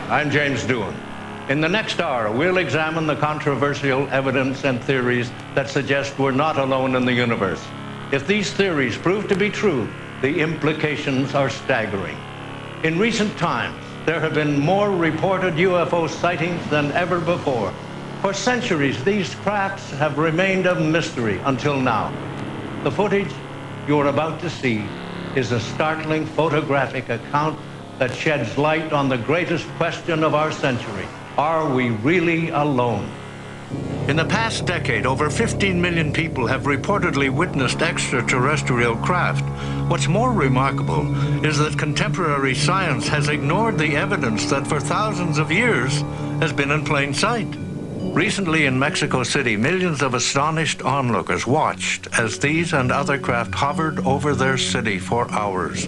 I'm James Doohan. In the next hour, we'll examine the controversial evidence and theories that suggest we're not alone in the universe. If these theories prove to be true, the implications are staggering. In recent times, there have been more reported UFO sightings than ever before. For centuries, these crafts have remained a mystery until now. The footage you're about to see is a startling photographic account that sheds light on the greatest question of our century. Are we really alone? In the past decade, over 15 million people have reportedly witnessed extraterrestrial craft. What's more remarkable is that contemporary science has ignored the evidence that for thousands of years has been in plain sight. Recently in Mexico City, millions of astonished onlookers watched as these and other craft hovered over their city for hours.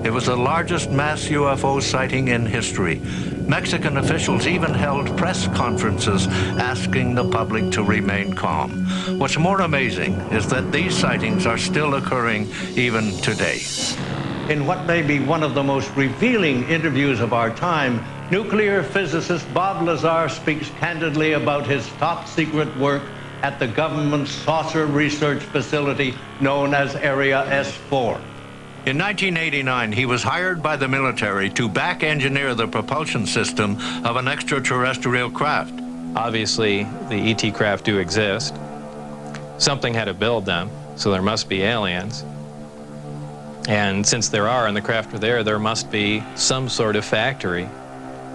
It was the largest mass UFO sighting in history. Mexican officials even held press conferences asking the public to remain calm. What's more amazing is that these sightings are still occurring even today. In what may be one of the most revealing interviews of our time, nuclear physicist Bob Lazar speaks candidly about his top secret work at the government's saucer research facility known as Area S4. In 1989, he was hired by the military to back-engineer the propulsion system of an extraterrestrial craft. Obviously, the ET craft do exist. Something had to build them, so there must be aliens. And since there are, and the craft are there must be some sort of factory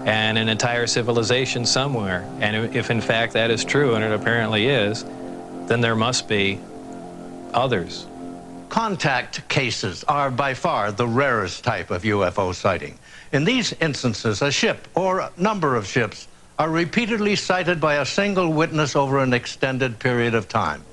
and an entire civilization somewhere. And if in fact that is true, and it apparently is, then there must be others. Contact cases are by far the rarest type of UFO sighting. In these instances, a ship or a number of ships are repeatedly sighted by a single witness over an extended period of time.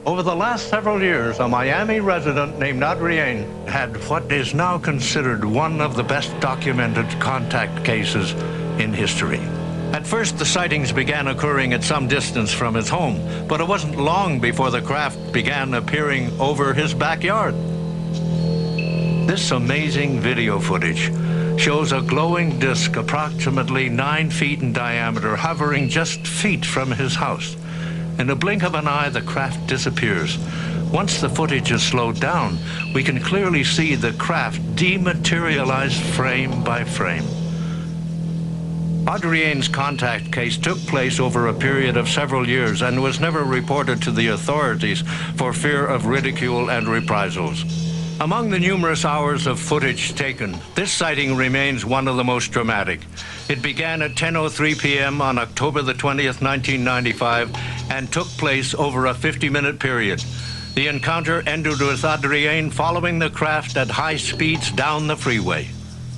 Over the last several years, a Miami resident named Adrienne had what is now considered one of the best documented contact cases in history. At first, the sightings began occurring at some distance from his home, but it wasn't long before the craft began appearing over his backyard. This amazing video footage shows a glowing disc approximately 9 feet in diameter hovering just feet from his house. In a blink of an eye, the craft disappears. Once the footage is slowed down, we can clearly see the craft dematerialize frame by frame. Adrienne's contact case took place over a period of several years and was never reported to the authorities for fear of ridicule and reprisals. Among the numerous hours of footage taken, this sighting remains one of the most dramatic. It began at 10:03 p.m. on October the 20th, 1995, and took place over a 50-minute period. The encounter ended with Adrienne following the craft at high speeds down the freeway.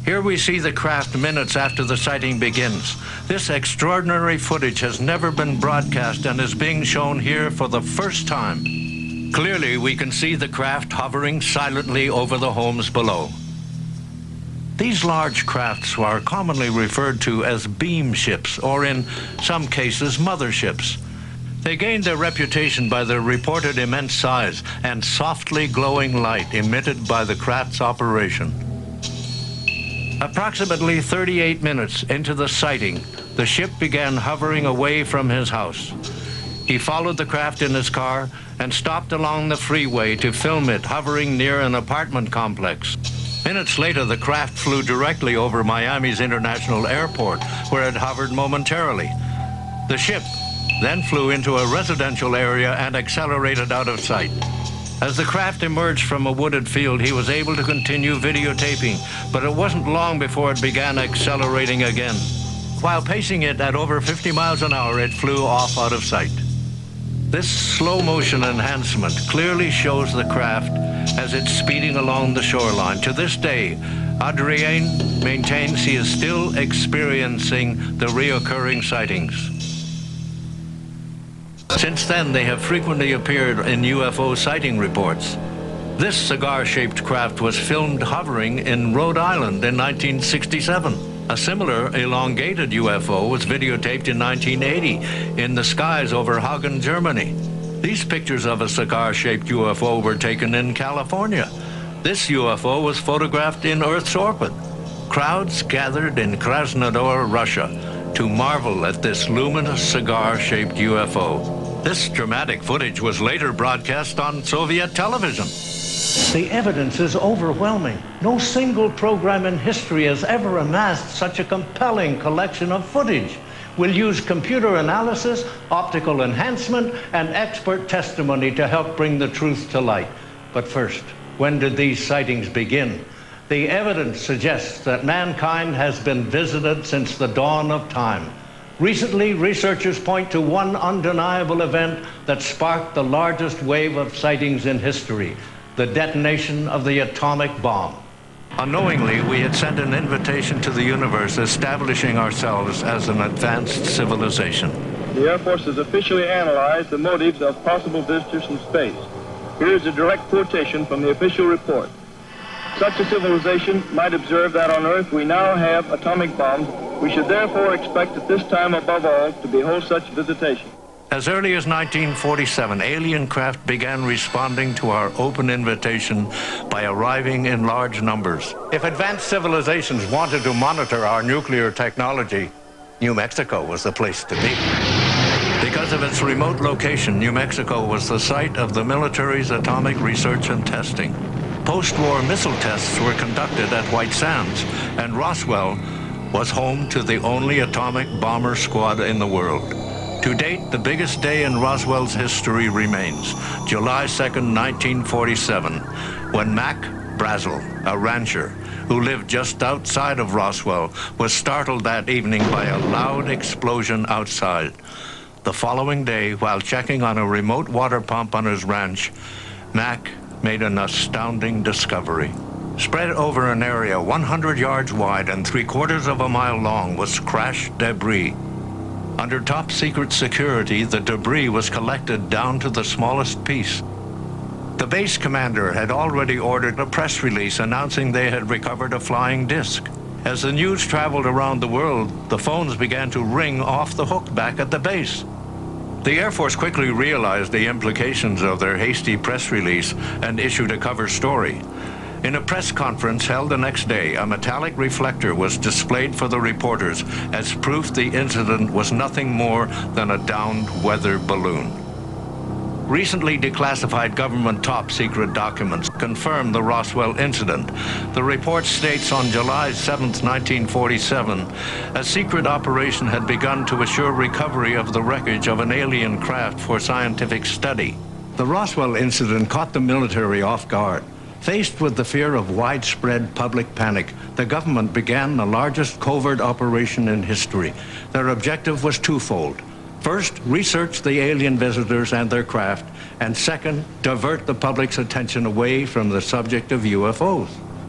Here we see the craft minutes after the sighting begins. This extraordinary footage has never been broadcast and is being shown here for the first time. Clearly, we can see the craft hovering silently over the homes below. These large crafts are commonly referred to as beam ships, or in some cases, motherships. They gained their reputation by their reported immense size and softly glowing light emitted by the craft's operation. Approximately 38 minutes into the sighting, the ship began hovering away from his house. He followed the craft in his car and stopped along the freeway to film it hovering near an apartment complex. Minutes later, the craft flew directly over Miami's International Airport, where it hovered momentarily. The ship then flew into a residential area and accelerated out of sight. As the craft emerged from a wooded field, he was able to continue videotaping, but it wasn't long before it began accelerating again. While pacing it at over 50 miles an hour, it flew off out of sight. This slow-motion enhancement clearly shows the craft as it's speeding along the shoreline. To this day, Adrienne maintains he is still experiencing the reoccurring sightings. Since then, they have frequently appeared in UFO sighting reports. This cigar-shaped craft was filmed hovering in Rhode Island in 1967. A similar elongated UFO was videotaped in 1980 in the skies over Hagen, Germany. These pictures of a cigar-shaped UFO were taken in California. This UFO was photographed in Earth's orbit. crowds gathered in Krasnodar, Russia, to marvel at this luminous cigar-shaped UFO. This dramatic footage was later broadcast on Soviet television. The evidence is overwhelming. No single program in history has ever amassed such a compelling collection of footage. We'll use computer analysis, optical enhancement, and expert testimony to help bring the truth to light. But first, when did these sightings begin? The evidence suggests that mankind has been visited since the dawn of time. Recently, researchers point to one undeniable event that sparked the largest wave of sightings in history: the detonation of the atomic bomb. Unknowingly, we had sent an invitation to the universe, establishing ourselves as an advanced civilization. The Air Force has officially analyzed the motives of possible visitors from space. Here is a direct quotation from the official report. Such a civilization might observe that on Earth we now have atomic bombs. We should therefore expect at this time above all to behold such visitation. As early as 1947, alien craft began responding to our open invitation by arriving in large numbers. If advanced civilizations wanted to monitor our nuclear technology, New Mexico was the place to be. Because of its remote location, New Mexico was the site of the military's atomic research and testing. Post-war missile tests were conducted at White Sands, and Roswell was home to the only atomic bomber squad in the world. To date, the biggest day in Roswell's history remains July 2nd, 1947, when Mac Brazel, a rancher who lived just outside of Roswell, was startled that evening by a loud explosion outside. The following day, while checking on a remote water pump on his ranch, Mac made an astounding discovery. Spread over an area 100 yards wide and 3/4 of a mile long was crashed debris. Under top-secret security, the debris was collected down to the smallest piece. The base commander had already ordered a press release announcing they had recovered a flying disc. As the news traveled around the world, the phones began to ring off the hook back at the base. The Air Force quickly realized the implications of their hasty press release and issued a cover story. In a press conference held the next day, a metallic reflector was displayed for the reporters as proof the incident was nothing more than a downed weather balloon. Recently declassified government top-secret documents confirm the Roswell incident. The report states on July 7, 1947, a secret operation had begun to assure recovery of the wreckage of an alien craft for scientific study. The Roswell incident caught the military off guard. Faced with the fear of widespread public panic, the government began the largest covert operation in history. Their objective was twofold. First, research the alien visitors and their craft, and second, divert the public's attention away from the subject of UFOs.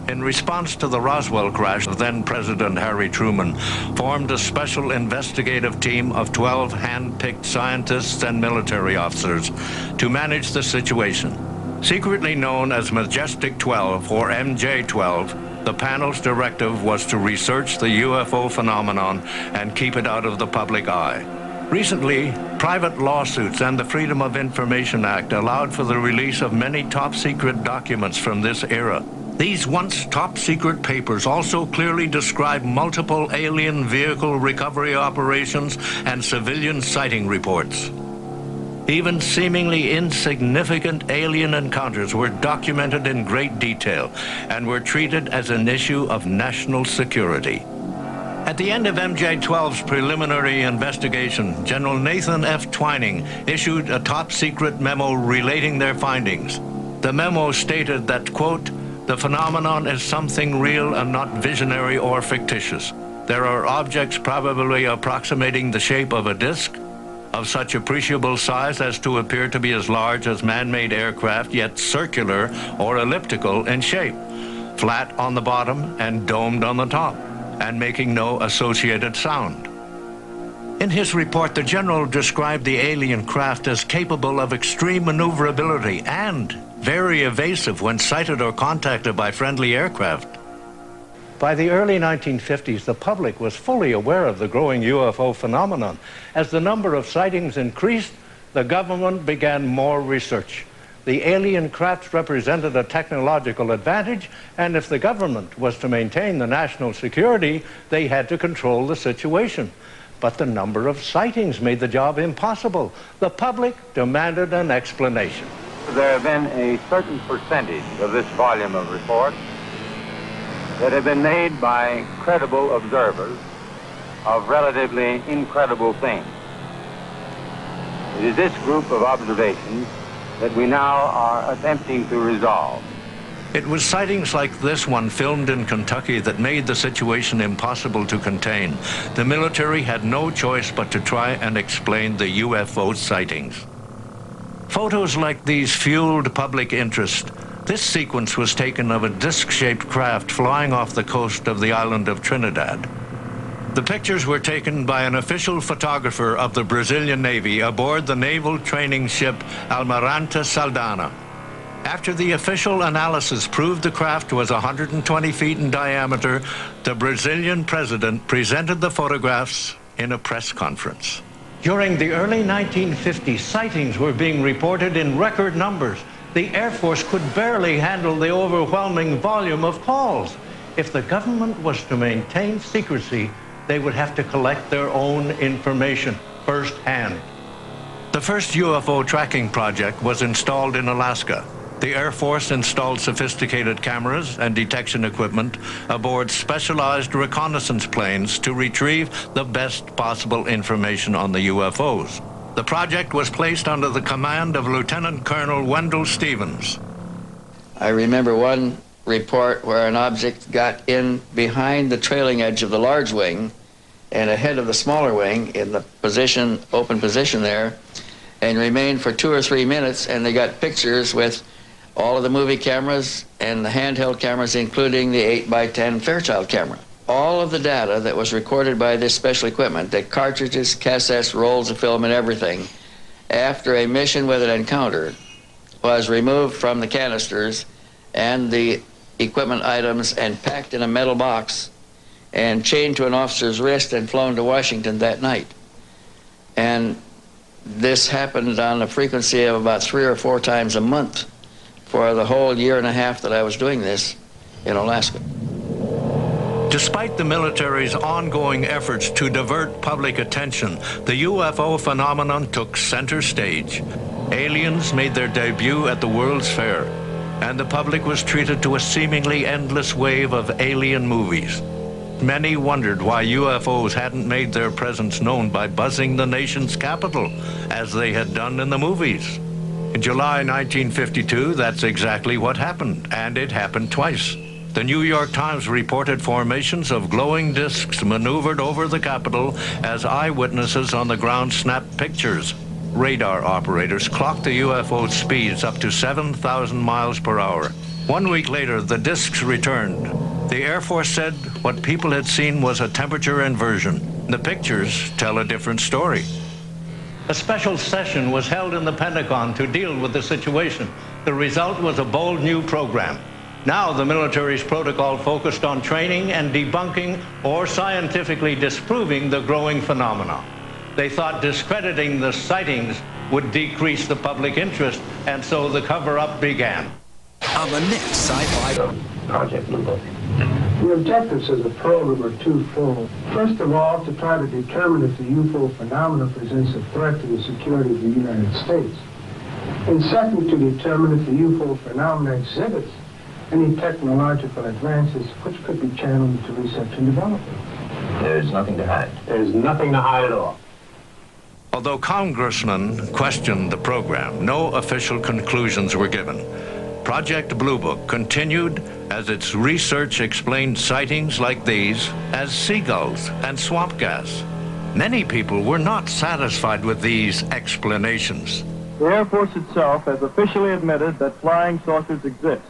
In response to the Roswell crash, then-President Harry Truman formed a special investigative team of 12 hand-picked scientists and military officers to manage the situation. Secretly known as Majestic 12 or MJ-12, the panel's directive was to research the UFO phenomenon and keep it out of the public eye. Recently, private lawsuits and the Freedom of Information Act allowed for the release of many top-secret documents from this era. These once top-secret papers also clearly describe multiple alien vehicle recovery operations and civilian sighting reports. Even seemingly insignificant alien encounters were documented in great detail and were treated as an issue of national security. At the end of MJ-12's preliminary investigation, General Nathan F. Twining issued a top-secret memo relating their findings. The memo stated that, quote, "The phenomenon is something real and not visionary or fictitious. There are objects probably approximating the shape of a disk, of such appreciable size as to appear to be as large as man-made aircraft, yet circular or elliptical in shape, flat on the bottom and domed on the top, and making no associated sound." In his report, the general described the alien craft as capable of extreme maneuverability and very evasive when sighted or contacted by friendly aircraft. By the early 1950s, the public was fully aware of the growing UFO phenomenon. As the number of sightings increased, the government began more research. The alien crafts represented a technological advantage, and if the government was to maintain the national security, they had to control the situation. But the number of sightings made the job impossible. The public demanded an explanation. There have been a certain percentage of this volume of reports that have been made by credible observers of relatively incredible things. It is this group of observations that we now are attempting to resolve. It was sightings like this one filmed in Kentucky that made the situation impossible to contain. The military had no choice but to try and explain the UFO sightings. Photos like these fueled public interest. This sequence was taken of a disc-shaped craft flying off the coast of the island of Trinidad. The pictures were taken by an official photographer of the Brazilian Navy aboard the naval training ship Almirante Saldanha. After the official analysis proved the craft was 120 feet in diameter, the Brazilian president presented the photographs in a press conference. During the early 1950s, sightings were being reported in record numbers. The Air Force could barely handle the overwhelming volume of calls. If the government was to maintain secrecy, they would have to collect their own information firsthand. The first UFO tracking project was installed in Alaska. The Air Force installed sophisticated cameras and detection equipment aboard specialized reconnaissance planes to retrieve the best possible information on the UFOs. The project was placed under the command of Lieutenant Colonel Wendell Stevens. I remember one report where an object got in behind the trailing edge of the large wing and ahead of the smaller wing in the position, open position there, and remained for 2 or 3 minutes, and they got pictures with all of the movie cameras and the handheld cameras, including the 8x10 Fairchild camera. All of the data that was recorded by this special equipment, the cartridges, cassettes, rolls of film, and everything, after a mission with an encounter, was removed from the canisters and the equipment items and packed in a metal box and chained to an officer's wrist and flown to Washington that night. And this happened on a frequency of about 3 or 4 times a month for the whole year and a half that I was doing this in Alaska. Despite the military's ongoing efforts to divert public attention, the UFO phenomenon took center stage. Aliens made their debut at the World's Fair, and the public was treated to a seemingly endless wave of alien movies. Many wondered why UFOs hadn't made their presence known by buzzing the nation's capital, as they had done in the movies. In July 1952, that's exactly what happened, and it happened twice. The New York Times reported formations of glowing discs maneuvered over the Capitol as eyewitnesses on the ground snapped pictures. Radar operators clocked the UFO speeds up to 7,000 miles per hour. 1 week later, the discs returned. The Air Force said what people had seen was a temperature inversion. The pictures tell a different story. A special session was held in the Pentagon to deal with the situation. The result was a bold new program. Now the military's protocol focused on training and debunking or scientifically disproving the growing phenomena. They thought discrediting the sightings would decrease the public interest, and so the cover-up began. On the next Sci-Fi Project Blue Book. The objectives of the program are twofold. First of all, to try to determine if the UFO phenomenon presents a threat to the security of the United States. And second, to determine if the UFO phenomenon exhibits any technological advances which could be channeled into research and development. There's nothing to hide. There's nothing to hide at all. Although congressmen questioned the program, no official conclusions were given. Project Blue Book continued as its research explained sightings like these as seagulls and swamp gas. Many people were not satisfied with these explanations. The Air Force itself has officially admitted that flying saucers exist.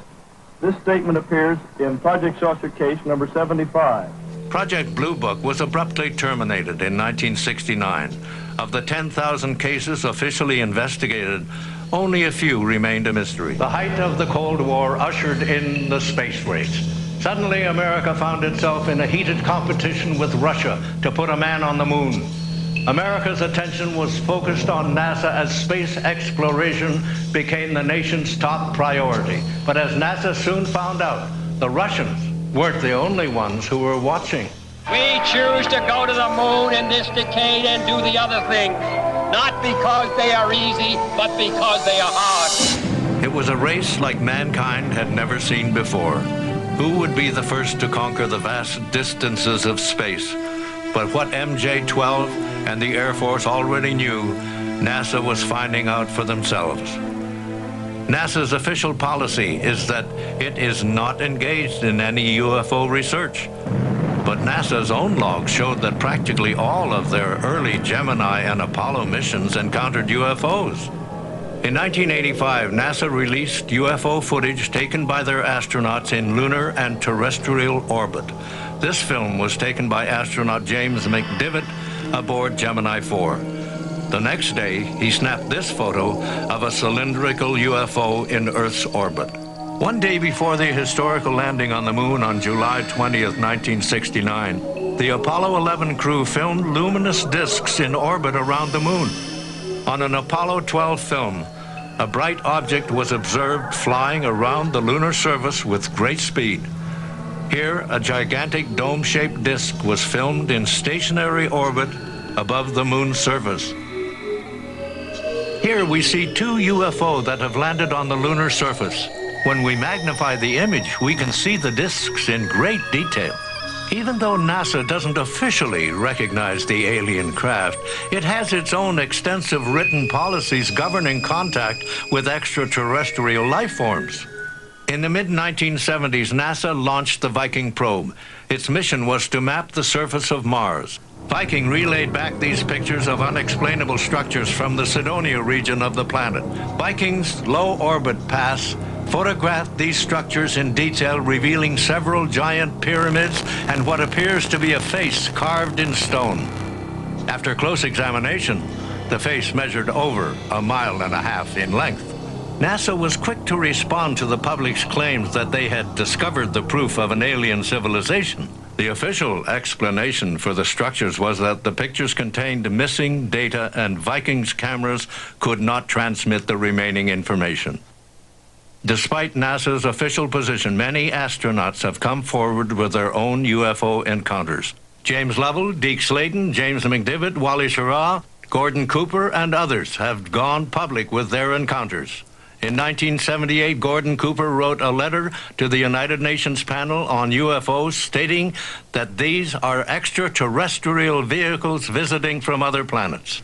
This statement appears in Project Saucer Case number 75. Project Blue Book was abruptly terminated in 1969. Of the 10,000 cases officially investigated, only a few remained a mystery. The height of the Cold War ushered in the space race. Suddenly, America found itself in a heated competition with Russia to put a man on the moon. America's attention was focused on NASA as space exploration became the nation's top priority. But as NASA soon found out, the Russians weren't the only ones who were watching. We choose to go to the moon in this decade and do the other things, not because they are easy, but because they are hard. It was a race like mankind had never seen before. Who would be the first to conquer the vast distances of space? But what MJ-12 and the Air Force already knew, NASA was finding out for themselves. NASA's official policy is that it is not engaged in any UFO research. But NASA's own logs showed that practically all of their early Gemini and Apollo missions encountered UFOs. In 1985, NASA released UFO footage taken by their astronauts in lunar and terrestrial orbit. This film was taken by astronaut James McDivitt aboard Gemini 4. The next day, he snapped this photo of a cylindrical UFO in Earth's orbit. One day before the historical landing on the moon on July 20th, 1969, the Apollo 11 crew filmed luminous disks in orbit around the moon. On an Apollo 12 film, a bright object was observed flying around the lunar surface with great speed. Here, a gigantic dome-shaped disk was filmed in stationary orbit above the moon's surface. Here we see two UFO that have landed on the lunar surface. When we magnify the image, we can see the disks in great detail. Even though NASA doesn't officially recognize the alien craft, it has its own extensive written policies governing contact with extraterrestrial life forms. In the mid-1970s, NASA launched the Viking probe. Its mission was to map the surface of Mars. Viking relayed back these pictures of unexplainable structures from the Cydonia region of the planet. Viking's low-orbit pass photographed these structures in detail, revealing several giant pyramids and what appears to be a face carved in stone. After close examination, the face measured over 1.5 miles in length. NASA was quick to respond to the public's claims that they had discovered the proof of an alien civilization. The official explanation for the structures was that the pictures contained missing data and Viking's cameras could not transmit the remaining information. Despite NASA's official position, many astronauts have come forward with their own UFO encounters. James Lovell, Deke Slayton, James McDivitt, Wally Schirra, Gordon Cooper, and others have gone public with their encounters. In 1978, Gordon Cooper wrote a letter to the United Nations panel on UFOs stating that these are extraterrestrial vehicles visiting from other planets.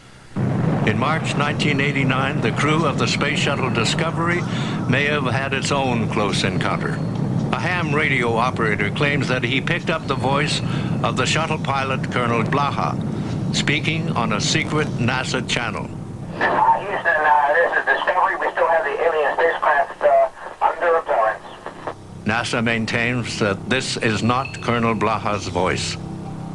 In March 1989, the crew of the Space Shuttle Discovery may have had its own close encounter. A ham radio operator claims that he picked up the voice of the shuttle pilot, Colonel Blaha, speaking on a secret NASA channel. Houston, this is Discovery. We still have the alien spacecraft under absorbance. NASA maintains that this is not Colonel Blaha's voice.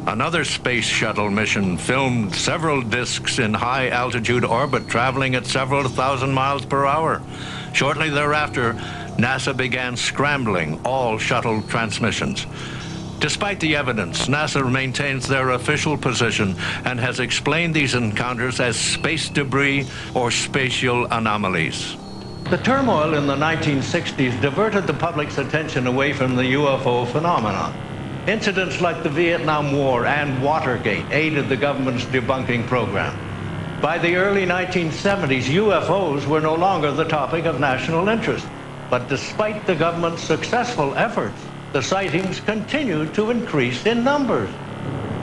Another space shuttle mission filmed several disks in high-altitude orbit traveling at several thousand miles per hour. Shortly thereafter, NASA began scrambling all shuttle transmissions. Despite the evidence, NASA maintains their official position and has explained these encounters as space debris or spatial anomalies. The turmoil in the 1960s diverted the public's attention away from the UFO phenomenon. Incidents like the Vietnam War and Watergate aided the government's debunking program. By the early 1970s, UFOs were no longer the topic of national interest. But despite the government's successful efforts, the sightings continued to increase in numbers.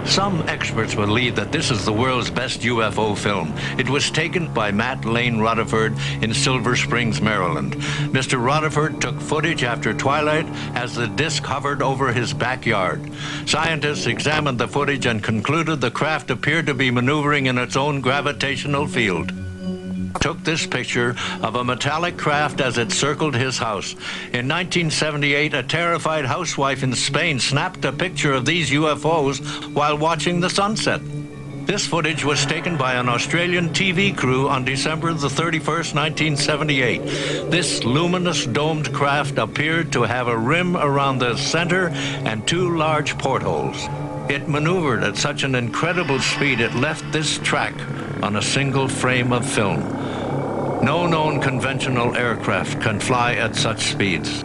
Some experts believe that this is the world's best UFO film. It was taken by Matt Lane Rutherford in Silver Springs, Maryland. Mr. Rutherford took footage after twilight as the disc hovered over his backyard. Scientists examined the footage and concluded the craft appeared to be maneuvering in its own gravitational field. Took this picture of a metallic craft as it circled his house. In 1978, a terrified housewife in Spain snapped a picture of these UFOs while watching the sunset. This footage was taken by an Australian TV crew on December the 31st, 1978. This luminous domed craft appeared to have a rim around the center and two large portholes. It maneuvered at such an incredible speed it left this track on a single frame of film. No known conventional aircraft can fly at such speeds.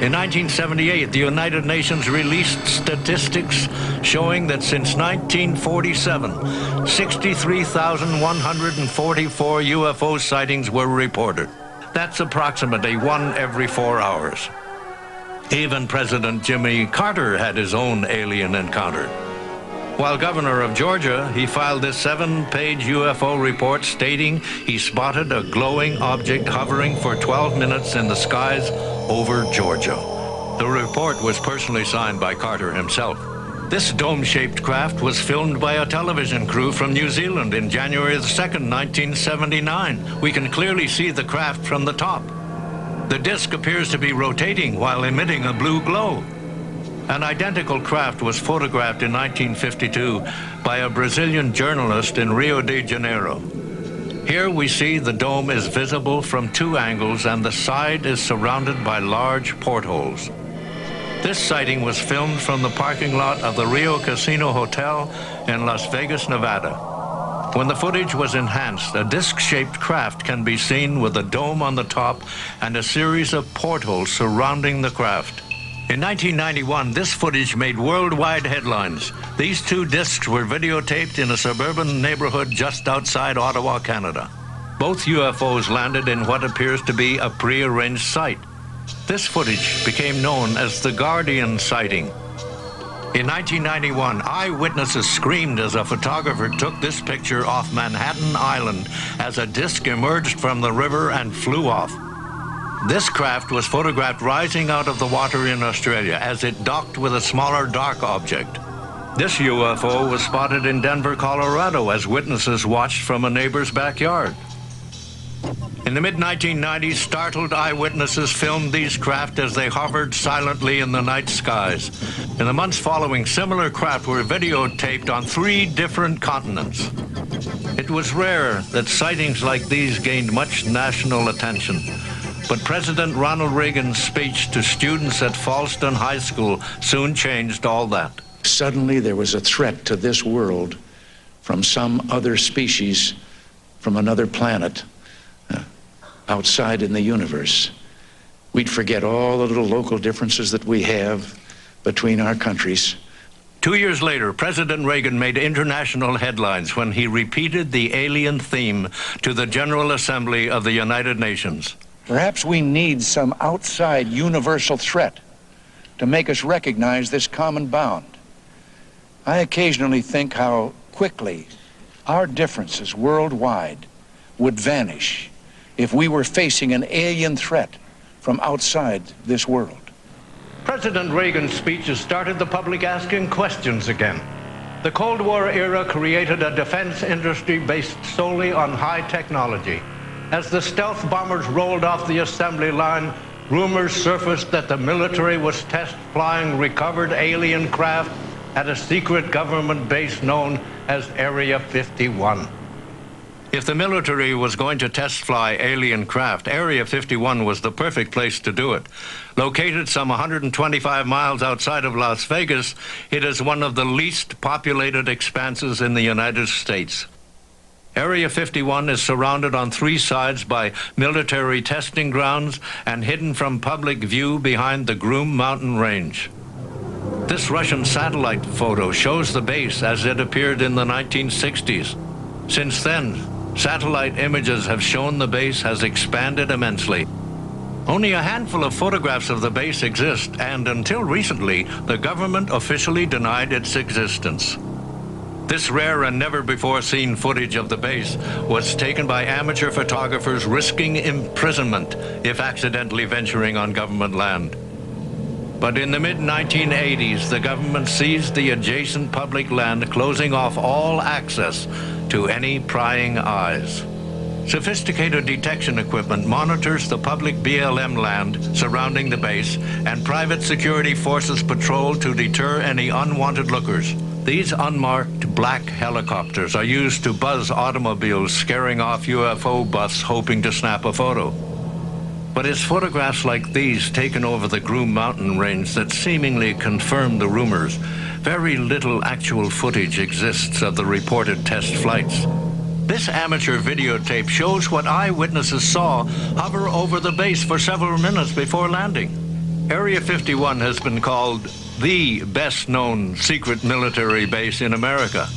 In 1978, the United Nations released statistics showing that since 1947, 63,144 UFO sightings were reported. That's approximately 1 every 4 hours. Even President Jimmy Carter had his own alien encounter. While governor of Georgia, he filed this 7-page UFO report stating he spotted a glowing object hovering for 12 minutes in the skies over Georgia. The report was personally signed by Carter himself. This dome-shaped craft was filmed by a television crew from New Zealand in January 2nd, 1979. We can clearly see the craft from the top. The disc appears to be rotating while emitting a blue glow. An identical craft was photographed in 1952 by a Brazilian journalist in Rio de Janeiro. Here we see the dome is visible from 2 angles and the side is surrounded by large portholes. This sighting was filmed from the parking lot of the Rio Casino Hotel in Las Vegas, Nevada. When the footage was enhanced, a disc-shaped craft can be seen with a dome on the top and a series of portholes surrounding the craft. In 1991, this footage made worldwide headlines. These 2 discs were videotaped in a suburban neighborhood just outside Ottawa, Canada. Both UFOs landed in what appears to be a prearranged site. This footage became known as the Guardian sighting. In 1991, eyewitnesses screamed as a photographer took this picture off Manhattan Island as a disc emerged from the river and flew off. This craft was photographed rising out of the water in Australia as it docked with a smaller dark object. This UFO was spotted in Denver, Colorado, as witnesses watched from a neighbor's backyard. In the mid-1990s, startled eyewitnesses filmed these craft as they hovered silently in the night skies. In the months following, similar craft were videotaped on 3 different continents. It was rare that sightings like these gained much national attention. But President Ronald Reagan's speech to students at Falston High School soon changed all that. Suddenly there was a threat to this world from some other species, from another planet, outside in the universe. We'd forget all the little local differences that we have between our countries. 2 years later, President Reagan made international headlines when he repeated the alien theme to the General Assembly of the United Nations. Perhaps we need some outside universal threat to make us recognize this common bound. I occasionally think how quickly our differences worldwide would vanish if we were facing an alien threat from outside this world. President Reagan's speeches started the public asking questions again. The Cold War era created a defense industry based solely on high technology. As the stealth bombers rolled off the assembly line, rumors surfaced that the military was test flying recovered alien craft at a secret government base known as Area 51. If the military was going to test fly alien craft, Area 51 was the perfect place to do it. Located some 125 miles outside of Las Vegas, it is one of the least populated expanses in the United States. Area 51 is surrounded on 3 sides by military testing grounds and hidden from public view behind the Groom Mountain Range. This Russian satellite photo shows the base as it appeared in the 1960s. Since then, satellite images have shown the base has expanded immensely. Only a handful of photographs of the base exist, and until recently, the government officially denied its existence. This rare and never-before-seen footage of the base was taken by amateur photographers risking imprisonment if accidentally venturing on government land. But in the mid-1980s, the government seized the adjacent public land, closing off all access to any prying eyes. Sophisticated detection equipment monitors the public BLM land surrounding the base, and private security forces patrol to deter any unwanted lookers. These unmarked black helicopters are used to buzz automobiles, scaring off UFO buffs hoping to snap a photo. But it's photographs like these taken over the Groom Mountain Range that seemingly confirm the rumors. very little actual footage exists of the reported test flights. This amateur videotape shows what eyewitnesses saw hover over the base for several minutes before landing. Area 51 has been called the best-known secret military base in America.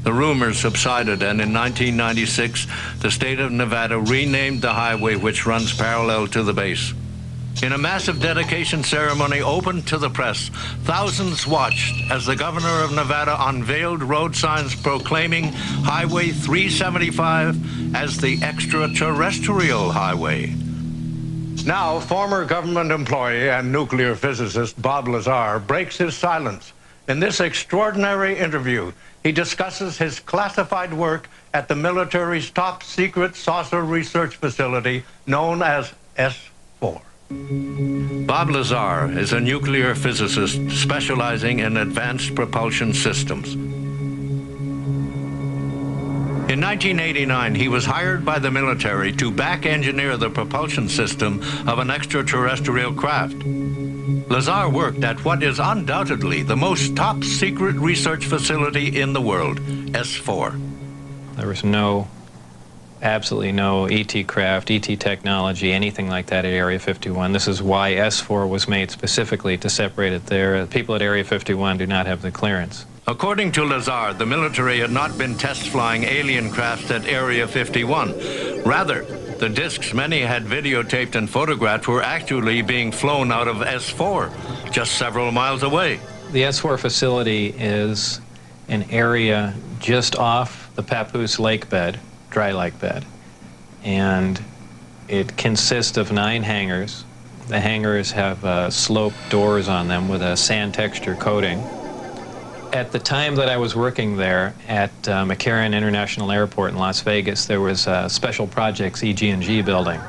The rumors subsided, and in 1996, the state of Nevada renamed the highway which runs parallel to the base. In a massive dedication ceremony open to the press, thousands watched as the governor of Nevada unveiled road signs proclaiming Highway 375 as the extraterrestrial highway. Now, former government employee and nuclear physicist Bob Lazar breaks his silence. In this extraordinary interview, he discusses his classified work at the military's top secret saucer research facility known as S4. Bob Lazar is a nuclear physicist specializing in advanced propulsion systems. In 1989, he was hired by the military to back-engineer the propulsion system of an extraterrestrial craft. Lazar worked at what is undoubtedly the most top-secret research facility in the world, S4. There was absolutely no ET craft, ET technology, anything like that at Area 51. This is why S4 was made specifically to separate it there. People at Area 51 do not have the clearance. According to Lazar, the military had not been test flying alien crafts at Area 51. Rather, the discs many had videotaped and photographed were actually being flown out of S4, just several miles away. The S4 facility is an area just off the Papoose lake bed, dry lake bed, and it consists of 9 hangars. The hangars have sloped doors on them with a sand texture coating. At the time that I was working there at McCarran International Airport in Las Vegas, there was a Special Projects EG&G building.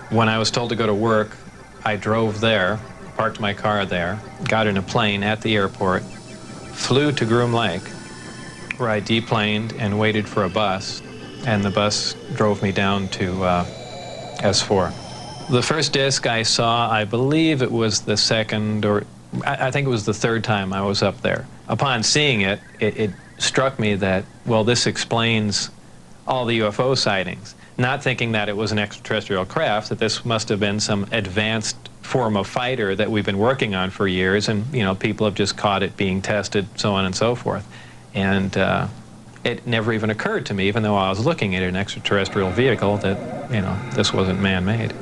When I was told to go to work, I drove there, parked my car there, got in a plane at the airport, flew to Groom Lake, where I deplaned and waited for a bus, and the bus drove me down to S4. The first disc I saw, I believe it was the second, or I think it was the third time I was up there. Upon seeing it, it struck me that, well, this explains all the UFO sightings. Not thinking that it was an extraterrestrial craft, that this must have been some advanced form of fighter that we've been working on for years, and, you know, people have just caught it being tested, so on and so forth. And it never even occurred to me, even though I was looking at an extraterrestrial vehicle, that, you know, this wasn't man-made.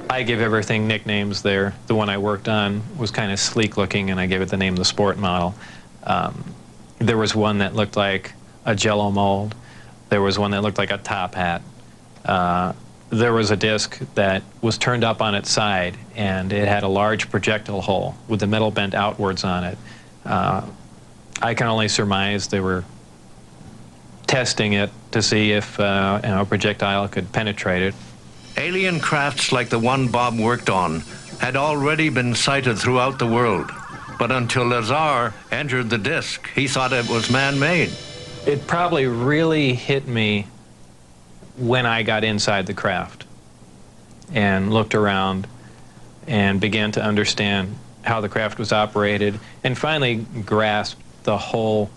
I give everything nicknames there. The one I worked on was kind of sleek looking, and I gave it the name the Sport Model. There was one that looked like a Jell-O mold. There was one that looked like a top hat. There was a disc that was turned up on its side, and it had a large projectile hole with the metal bent outwards on it. I can only surmise they were testing it to see if a projectile could penetrate it. Alien crafts like the one Bob worked on had already been sighted throughout the world. But until Lazar entered the disc, he thought it was man-made. It probably really hit me when I got inside the craft and looked around and began to understand how the craft was operated, and finally grasped the whole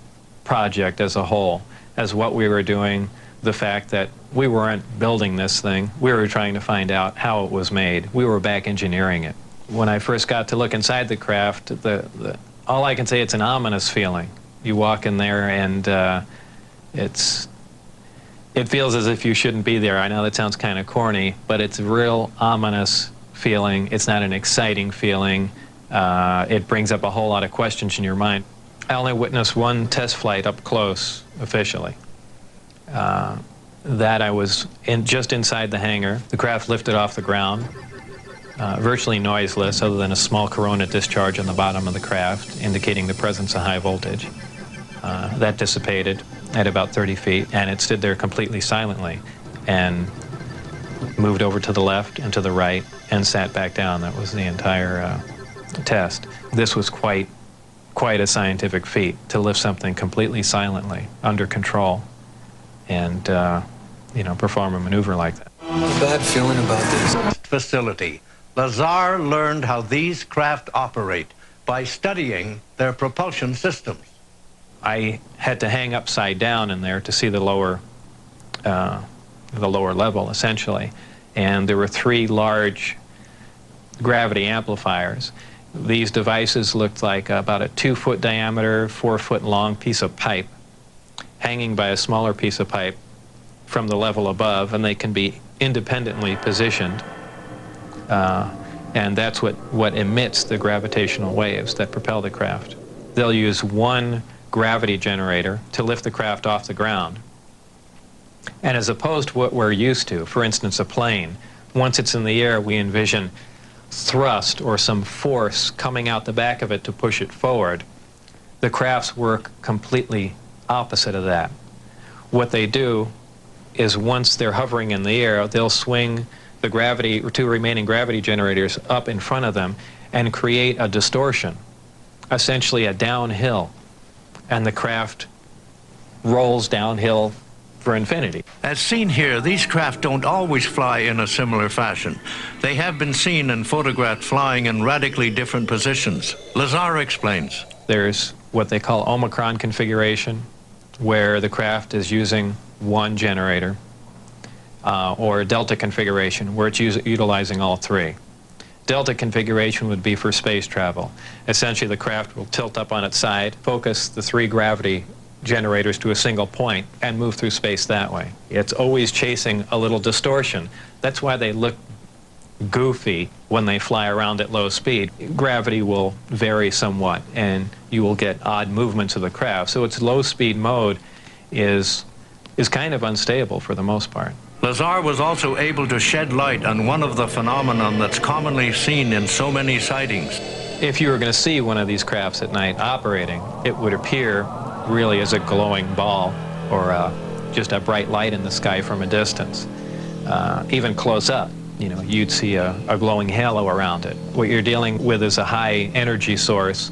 project as a whole, as what we were doing, the fact that we weren't building this thing, we were trying to find out how it was made. We were back engineering it. When I first got to look inside the craft, all I can say, it's an ominous feeling. You walk in there and it feels as if you shouldn't be there. I know that sounds kind of corny, but it's a real ominous feeling. It's not an exciting feeling. It brings up a whole lot of questions in your mind. I only witnessed one test flight up close, officially. That I was just inside the hangar. The craft lifted off the ground, virtually noiseless, other than a small corona discharge on the bottom of the craft, indicating the presence of high voltage. That dissipated at about 30 feet, and it stood there completely silently, and moved over to the left and to the right, and sat back down. That was the entire test. This was quite a scientific feat, to lift something completely silently, under control, and you know, perform a maneuver like that. Bad feeling about this facility. Lazar learned how these craft operate, by studying their propulsion systems. I had to hang upside down in there to see the lower level, essentially. And there were 3 large gravity amplifiers. These devices looked like about a 2-foot diameter, 4-foot long piece of pipe hanging by a smaller piece of pipe from the level above, and they can be independently positioned. And that's what emits the gravitational waves that propel the craft. They'll use one gravity generator to lift the craft off the ground. And as opposed to what we're used to, for instance, a plane, once it's in the air, we envision thrust or some force coming out the back of it to push it forward. The crafts work completely opposite of that. What they do is once they're hovering in the air, they'll swing the gravity, or 2 remaining gravity generators up in front of them and create a distortion, essentially a downhill, and the craft rolls downhill for infinity. As seen here, these craft don't always fly in a similar fashion. They have been seen and photographed flying in radically different positions. Lazar explains. There's what they call Omicron configuration, where the craft is using one generator, or Delta configuration, where it's utilizing all 3. Delta configuration would be for space travel. Essentially, the craft will tilt up on its side, focus the 3 gravity generators to a single point, and move through space that way. It's always chasing a little distortion. That's why they look goofy when they fly around at low speed. Gravity will vary somewhat, and you will get odd movements of the craft. So its low speed mode is kind of unstable for the most part. Lazar was also able to shed light on one of the phenomenon that's commonly seen in so many sightings. If you were going to see one of these crafts at night operating, it would appear really as a glowing ball or just a bright light in the sky from a distance. Even close up, you know, you'd see a glowing halo around it. What you're dealing with is a high energy source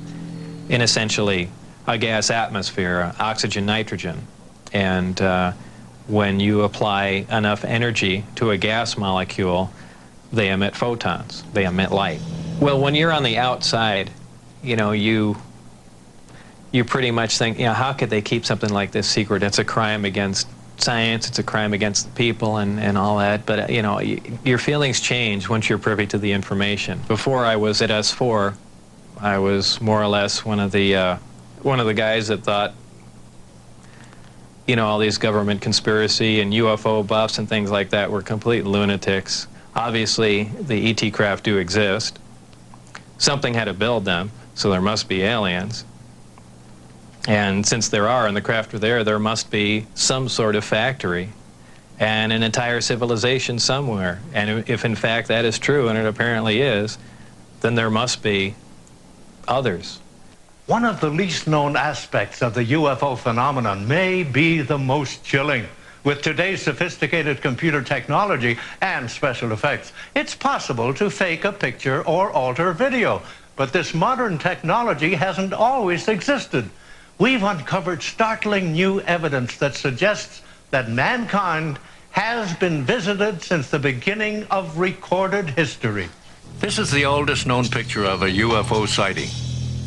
in essentially a gas atmosphere, oxygen, nitrogen. And when you apply enough energy to a gas molecule, they emit photons, they emit light. Well, when you're on the outside, you know, you pretty much think, you know, how could they keep something like this secret? It's a crime against science, it's a crime against the people and all that. But, you know, your feelings change once you're privy to the information. Before I was at S4, I was more or less one of the guys that thought, you know, all these government conspiracy and UFO buffs and things like that were complete lunatics. Obviously, the ET craft do exist. Something had to build them, so there must be aliens. And since there are, and the craft are there must be some sort of factory and an entire civilization somewhere. And if in fact that is true, and it apparently is, then there must be others. One of the least known aspects of the UFO phenomenon may be the most chilling. With today's sophisticated computer technology and special effects, it's possible to fake a picture or alter video. But this modern technology hasn't always existed. We've uncovered startling new evidence that suggests that mankind has been visited since the beginning of recorded history. This is the oldest known picture of a UFO sighting.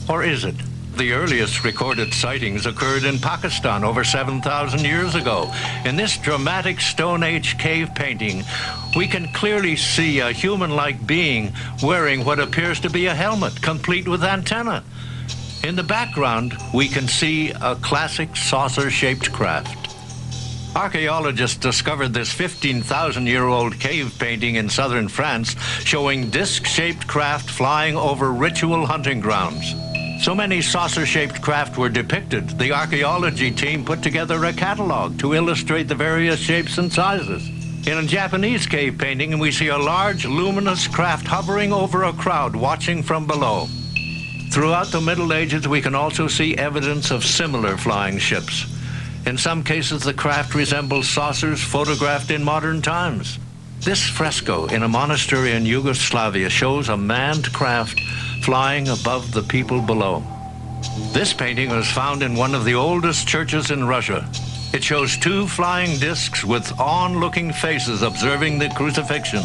Or is it? The earliest recorded sightings occurred in Pakistan over 7,000 years ago. In this dramatic Stone Age cave painting, we can clearly see a human-like being wearing what appears to be a helmet, complete with antenna. In the background, we can see a classic saucer-shaped craft. Archaeologists discovered this 15,000-year-old cave painting in southern France showing disc-shaped craft flying over ritual hunting grounds. So many saucer-shaped craft were depicted, the archaeology team put together a catalog to illustrate the various shapes and sizes. In a Japanese cave painting, we see a large, luminous craft hovering over a crowd watching from below. Throughout the Middle Ages, we can also see evidence of similar flying ships. In some cases, the craft resembles saucers photographed in modern times. This fresco in a monastery in Yugoslavia shows a manned craft flying above the people below. This painting was found in one of the oldest churches in Russia. It shows 2 flying discs with on-looking faces observing the crucifixion.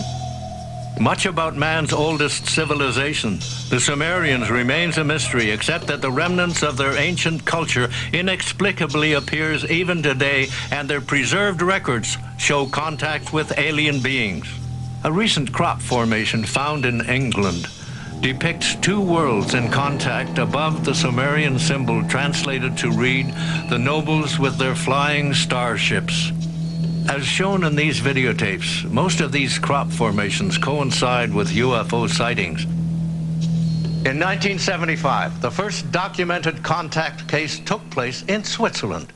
Much about man's oldest civilization, the Sumerians, remains a mystery, except that the remnants of their ancient culture inexplicably appears even today, and their preserved records show contact with alien beings. A recent crop formation found in England depicts two worlds in contact above the Sumerian symbol, translated to read, "The nobles with their flying starships." As shown in these videotapes, most of these crop formations coincide with UFO sightings. In 1975, the first documented contact case took place in Switzerland.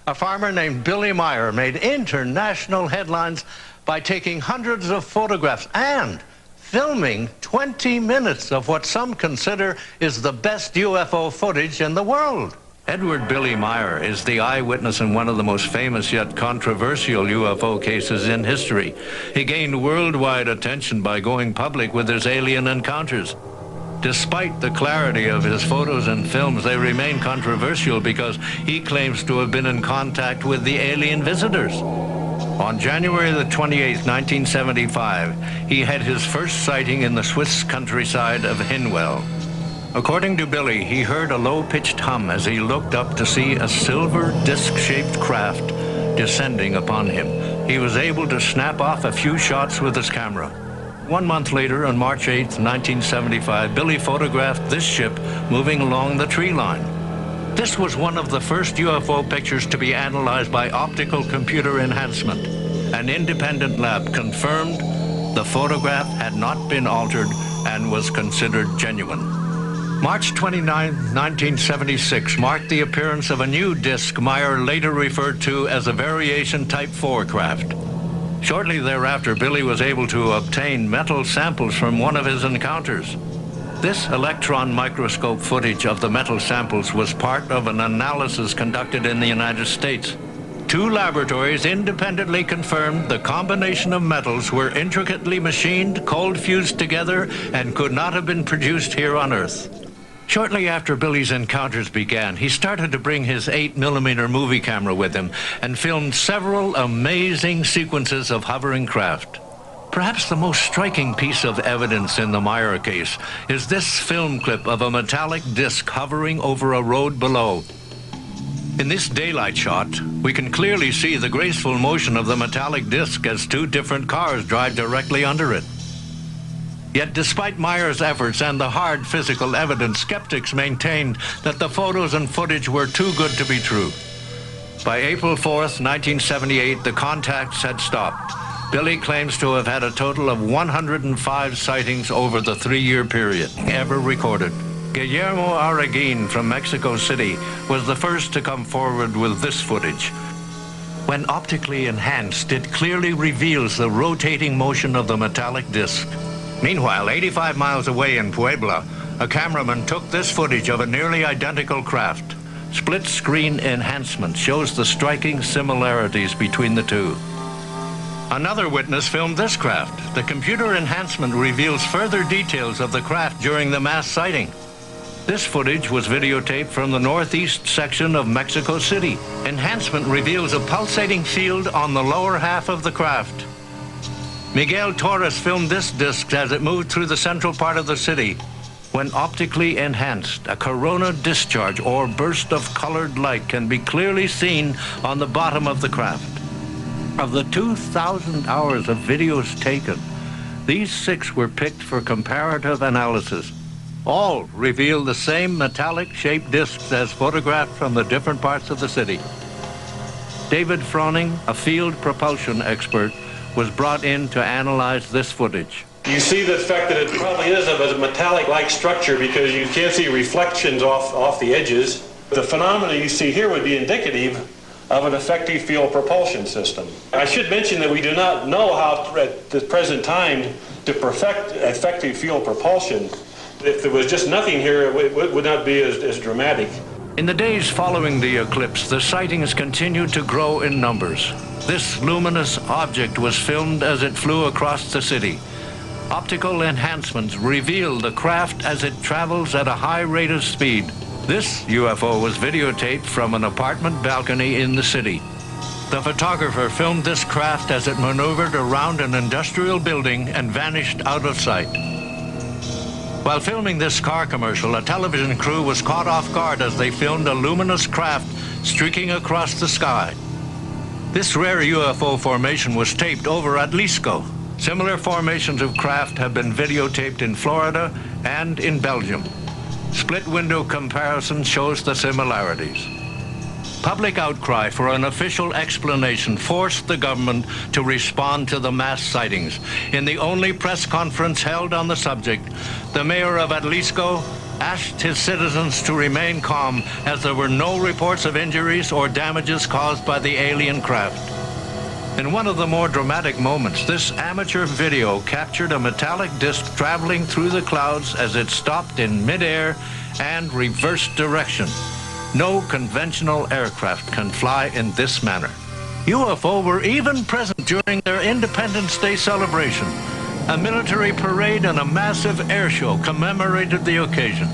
A farmer named Billy Meyer made international headlines by taking hundreds of photographs and filming 20 minutes of what some consider is the best UFO footage in the world. Edward Billy Meyer is the eyewitness in one of the most famous yet controversial UFO cases in history. He gained worldwide attention by going public with his alien encounters. Despite the clarity of his photos and films, they remain controversial because he claims to have been in contact with the alien visitors. On January the 28th, 1975, he had his first sighting in the Swiss countryside of Hinwell. According to Billy, he heard a low-pitched hum as he looked up to see a silver disc-shaped craft descending upon him. He was able to snap off a few shots with his camera. 1 month later, on March 8th, 1975, Billy photographed this ship moving along the tree line. This was one of the first UFO pictures to be analyzed by optical computer enhancement. An independent lab confirmed the photograph had not been altered and was considered genuine. March 29, 1976 marked the appearance of a new disc Meyer later referred to as a Variation Type 4 craft. Shortly thereafter, Billy was able to obtain metal samples from one of his encounters. This electron microscope footage of the metal samples was part of an analysis conducted in the United States. Two laboratories independently confirmed the combination of metals were intricately machined, cold fused together, and could not have been produced here on Earth. Shortly after Billy's encounters began, he started to bring his 8mm movie camera with him and filmed several amazing sequences of hovering craft. Perhaps the most striking piece of evidence in the Meyer case is this film clip of a metallic disc hovering over a road below. In this daylight shot, we can clearly see the graceful motion of the metallic disc as two different cars drive directly under it. Yet despite Meyer's efforts and the hard physical evidence, skeptics maintained that the photos and footage were too good to be true. By April 4th, 1978, the contacts had stopped. Billy claims to have had a total of 105 sightings over the 3-year period ever recorded. Guillermo Arguin from Mexico City was the first to come forward with this footage. When optically enhanced, it clearly reveals the rotating motion of the metallic disc. Meanwhile, 85 miles away in Puebla, a cameraman took this footage of a nearly identical craft. Split-screen enhancement shows the striking similarities between the two. Another witness filmed this craft. The computer enhancement reveals further details of the craft during the mass sighting. This footage was videotaped from the northeast section of Mexico City. Enhancement reveals a pulsating field on the lower half of the craft. Miguel Torres filmed this disc as it moved through the central part of the city. When optically enhanced, a corona discharge or burst of colored light can be clearly seen on the bottom of the craft. Of the 2,000 hours of videos taken, these 6 were picked for comparative analysis. All reveal the same metallic-shaped discs as photographed from the different parts of the city. David Froning, a field propulsion expert, was brought in to analyze this footage. You see the fact that it probably is of a metallic-like structure because you can't see reflections off the edges. The phenomena you see here would be indicative of an effective field propulsion system. I should mention that we do not know how at the present time to perfect effective field propulsion. If there was just nothing here, it would not be as dramatic. In the days following the eclipse, the sightings continued to grow in numbers. This luminous object was filmed as it flew across the city. Optical enhancements reveal the craft as it travels at a high rate of speed. This UFO was videotaped from an apartment balcony in the city. The photographer filmed this craft as it maneuvered around an industrial building and vanished out of sight. While filming this car commercial, a television crew was caught off guard as they filmed a luminous craft streaking across the sky. This rare UFO formation was taped over at Lisco. Similar formations of craft have been videotaped in Florida and in Belgium. Split window comparison shows the similarities. Public outcry for an official explanation forced the government to respond to the mass sightings. In the only press conference held on the subject, the mayor of Atlisco asked his citizens to remain calm as there were no reports of injuries or damages caused by the alien craft. In one of the more dramatic moments, this amateur video captured a metallic disc traveling through the clouds as it stopped in midair and reversed direction. No conventional aircraft can fly in this manner. UFO were even present during their Independence Day celebration. A military parade and a massive air show commemorated the occasion.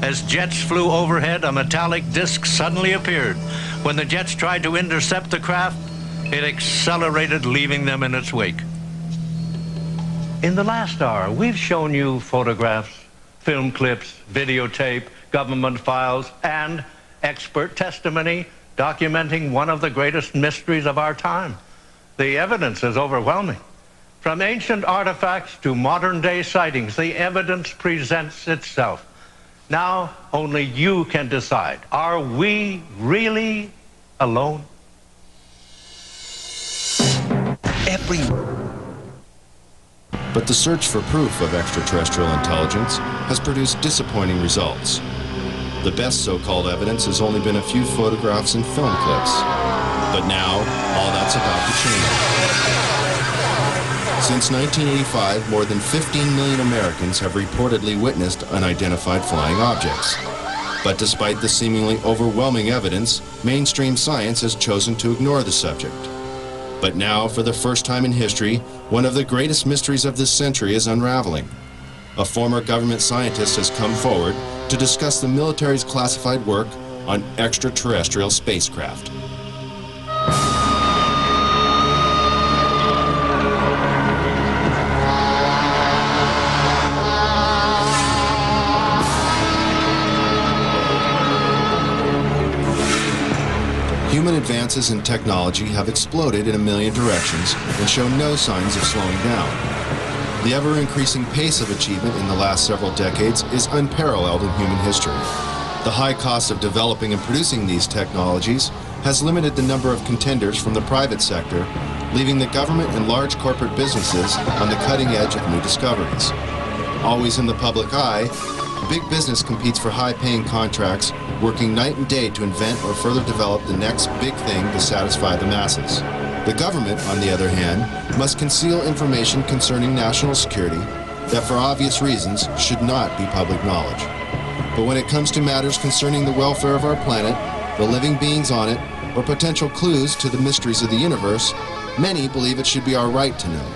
As jets flew overhead, a metallic disc suddenly appeared. When the jets tried to intercept the craft, it accelerated, leaving them in its wake. In the last hour, we've shown you photographs, film clips, videotape, government files, and expert testimony documenting one of the greatest mysteries of our time. The evidence is overwhelming. From ancient artifacts to modern-day sightings, the evidence presents itself. Now, only you can decide. Are we really alone? But the search for proof of extraterrestrial intelligence has produced disappointing results. The best so-called evidence has only been a few photographs and film clips. But now, all that's about to change. Since 1985, more than 15 million Americans have reportedly witnessed unidentified flying objects. But despite the seemingly overwhelming evidence, mainstream science has chosen to ignore the subject. But now, for the first time in history, one of the greatest mysteries of this century is unraveling. A former government scientist has come forward to discuss the military's classified work on extraterrestrial spacecraft. Human advances in technology have exploded in a million directions and show no signs of slowing down. The ever-increasing pace of achievement in the last several decades is unparalleled in human history. The high cost of developing and producing these technologies has limited the number of contenders from the private sector, leaving the government and large corporate businesses on the cutting edge of new discoveries. Always in the public eye, big business competes for high-paying contracts, working night and day to invent or further develop the next big thing to satisfy the masses. The government, on the other hand, must conceal information concerning national security that, for obvious reasons, should not be public knowledge. But when it comes to matters concerning the welfare of our planet, the living beings on it, or potential clues to the mysteries of the universe, many believe it should be our right to know.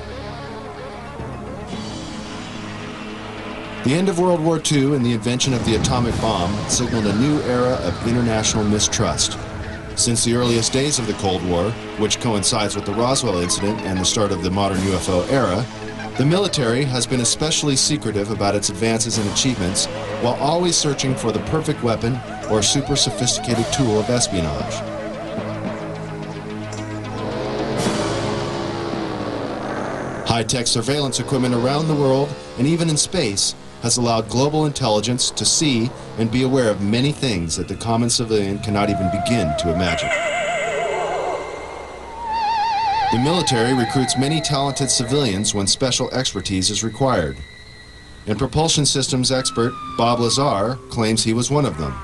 The end of World War II and the invention of the atomic bomb signaled a new era of international mistrust. Since the earliest days of the Cold War, which coincides with the Roswell incident and the start of the modern UFO era, the military has been especially secretive about its advances and achievements, while always searching for the perfect weapon or super sophisticated tool of espionage. High-tech surveillance equipment around the world, and even in space, has allowed global intelligence to see and be aware of many things that the common civilian cannot even begin to imagine. The military recruits many talented civilians when special expertise is required. And propulsion systems expert Bob Lazar claims he was one of them.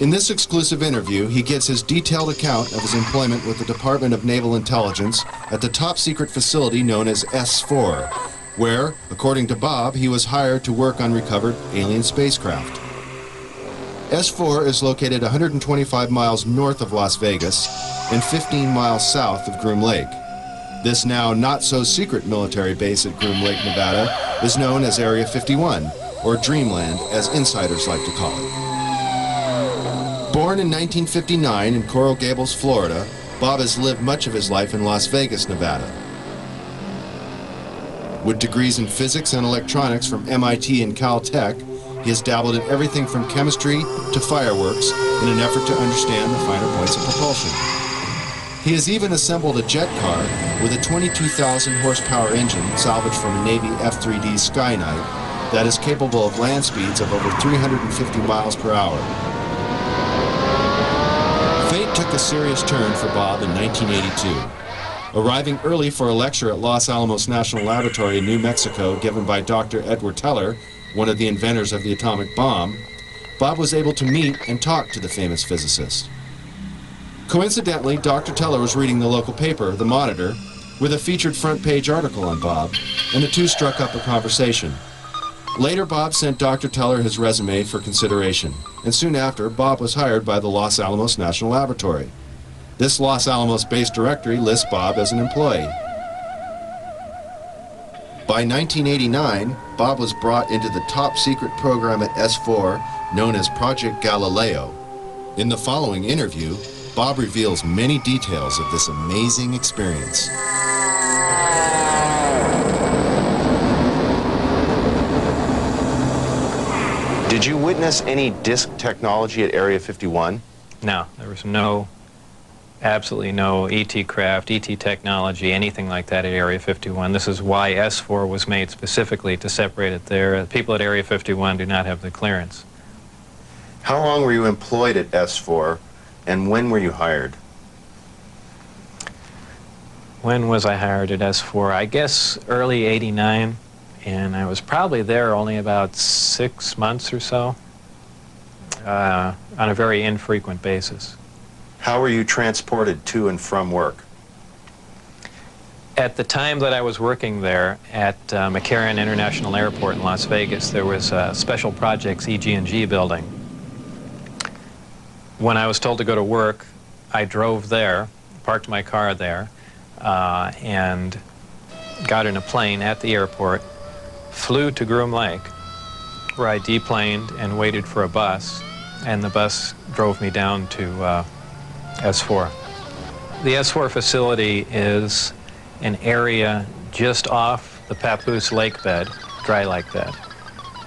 In this exclusive interview, he gives his detailed account of his employment with the Department of Naval Intelligence at the top-secret facility known as S4, where, according to Bob, he was hired to work on recovered alien spacecraft. S4 is located 125 miles north of Las Vegas and 15 miles south of Groom Lake. This now not-so-secret military base at Groom Lake, Nevada, is known as Area 51, or Dreamland, as insiders like to call it. Born in 1959 in Coral Gables, Florida, Bob has lived much of his life in Las Vegas, Nevada. With degrees in physics and electronics from MIT and Caltech, he has dabbled in everything from chemistry to fireworks in an effort to understand the finer points of propulsion. He has even assembled a jet car with a 22,000 horsepower engine salvaged from a Navy F-3D Skynight that is capable of land speeds of over 350 miles per hour. Fate took a serious turn for Bob in 1982. Arriving early for a lecture at Los Alamos National Laboratory in New Mexico given by Dr. Edward Teller, one of the inventors of the atomic bomb, Bob was able to meet and talk to the famous physicist. Coincidentally, Dr. Teller was reading the local paper, The Monitor, with a featured front-page article on Bob, and the two struck up a conversation. Later, Bob sent Dr. Teller his resume for consideration, and soon after, Bob was hired by the Los Alamos National Laboratory. This Los Alamos-based directory lists Bob as an employee. By 1989, Bob was brought into the top-secret program at S4 known as Project Galileo. In the following interview, Bob reveals many details of this amazing experience. Did you witness any disk technology at Area 51? No, there was absolutely no ET craft, ET technology, anything like that at Area 51. This is why S4 was made specifically to separate it there. People at Area 51 do not have the clearance. How long were you employed at S4, and when were you hired? When was I hired at S4? I guess early '89, and I was probably there only about 6 months or so, on a very infrequent basis. How were you transported to and from work? At the time that I was working there at McCarran International Airport in Las Vegas, there was a Special Projects EG&G building. When I was told to go to work, I drove there, parked my car there, and got in a plane at the airport, flew to Groom Lake, where I deplaned and waited for a bus, and the bus drove me down to S4. The S4 facility is an area just off the Papoose lake bed, dry lake bed,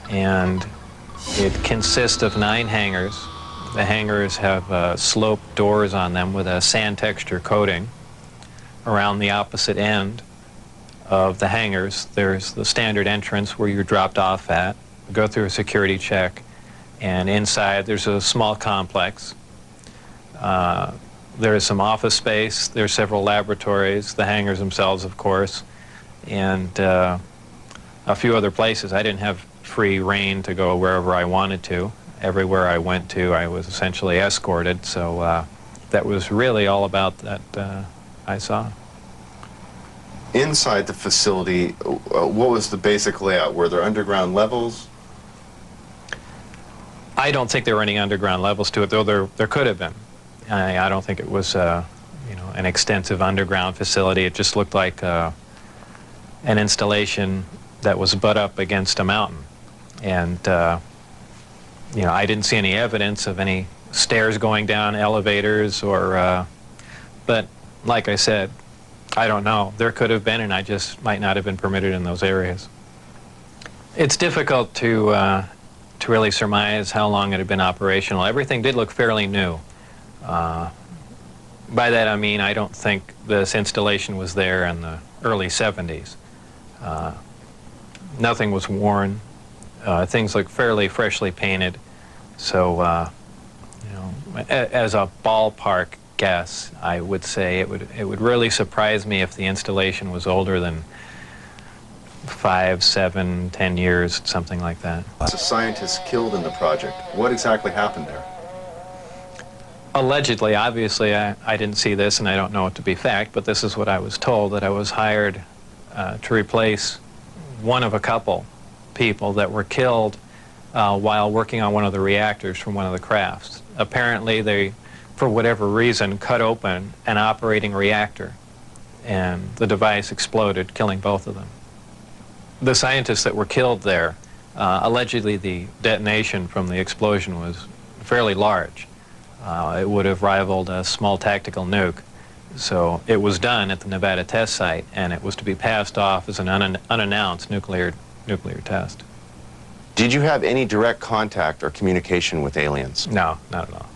and it consists of 9 hangars. The hangars have sloped doors on them with a sand texture coating. Around the opposite end of the hangars, there's the standard entrance where you're dropped off at, go through a security check, and inside there's a small complex. There is some office space, there's several laboratories, the hangars themselves, of course, and a few other places. I didn't have free rein to go wherever I wanted to. Everywhere I went to, I was essentially escorted, so that was really all about that I saw. Inside the facility, what was the basic layout? Were there underground levels? I don't think there were any underground levels to it, though there could have been. I don't think it was an extensive underground facility. It just looked like an installation that was butt up against a mountain. And I didn't see any evidence of any stairs going down, elevators, or but like I said, I don't know. There could have been, and I just might not have been permitted in those areas. It's difficult to really surmise how long it had been operational. Everything did look fairly new. By that I mean I don't think this installation was there in the early 70s. Nothing was worn. Things look fairly freshly painted. So, as a ballpark guess, I would say it would really surprise me if the installation was older than 5, 7, 10 years, something like that. Lots of scientists killed in the project. What exactly happened there? Allegedly, obviously, I didn't see this, and I don't know it to be fact, but this is what I was told, that I was hired to replace one of a couple people that were killed while working on one of the reactors from one of the crafts. Apparently, they, for whatever reason, cut open an operating reactor, and the device exploded, killing both of them. The scientists that were killed there, allegedly the detonation from the explosion was fairly large. It would have rivaled a small tactical nuke. So it was done at the Nevada test site, and it was to be passed off as an unannounced nuclear test. Did you have any direct contact or communication with aliens? No, not at all.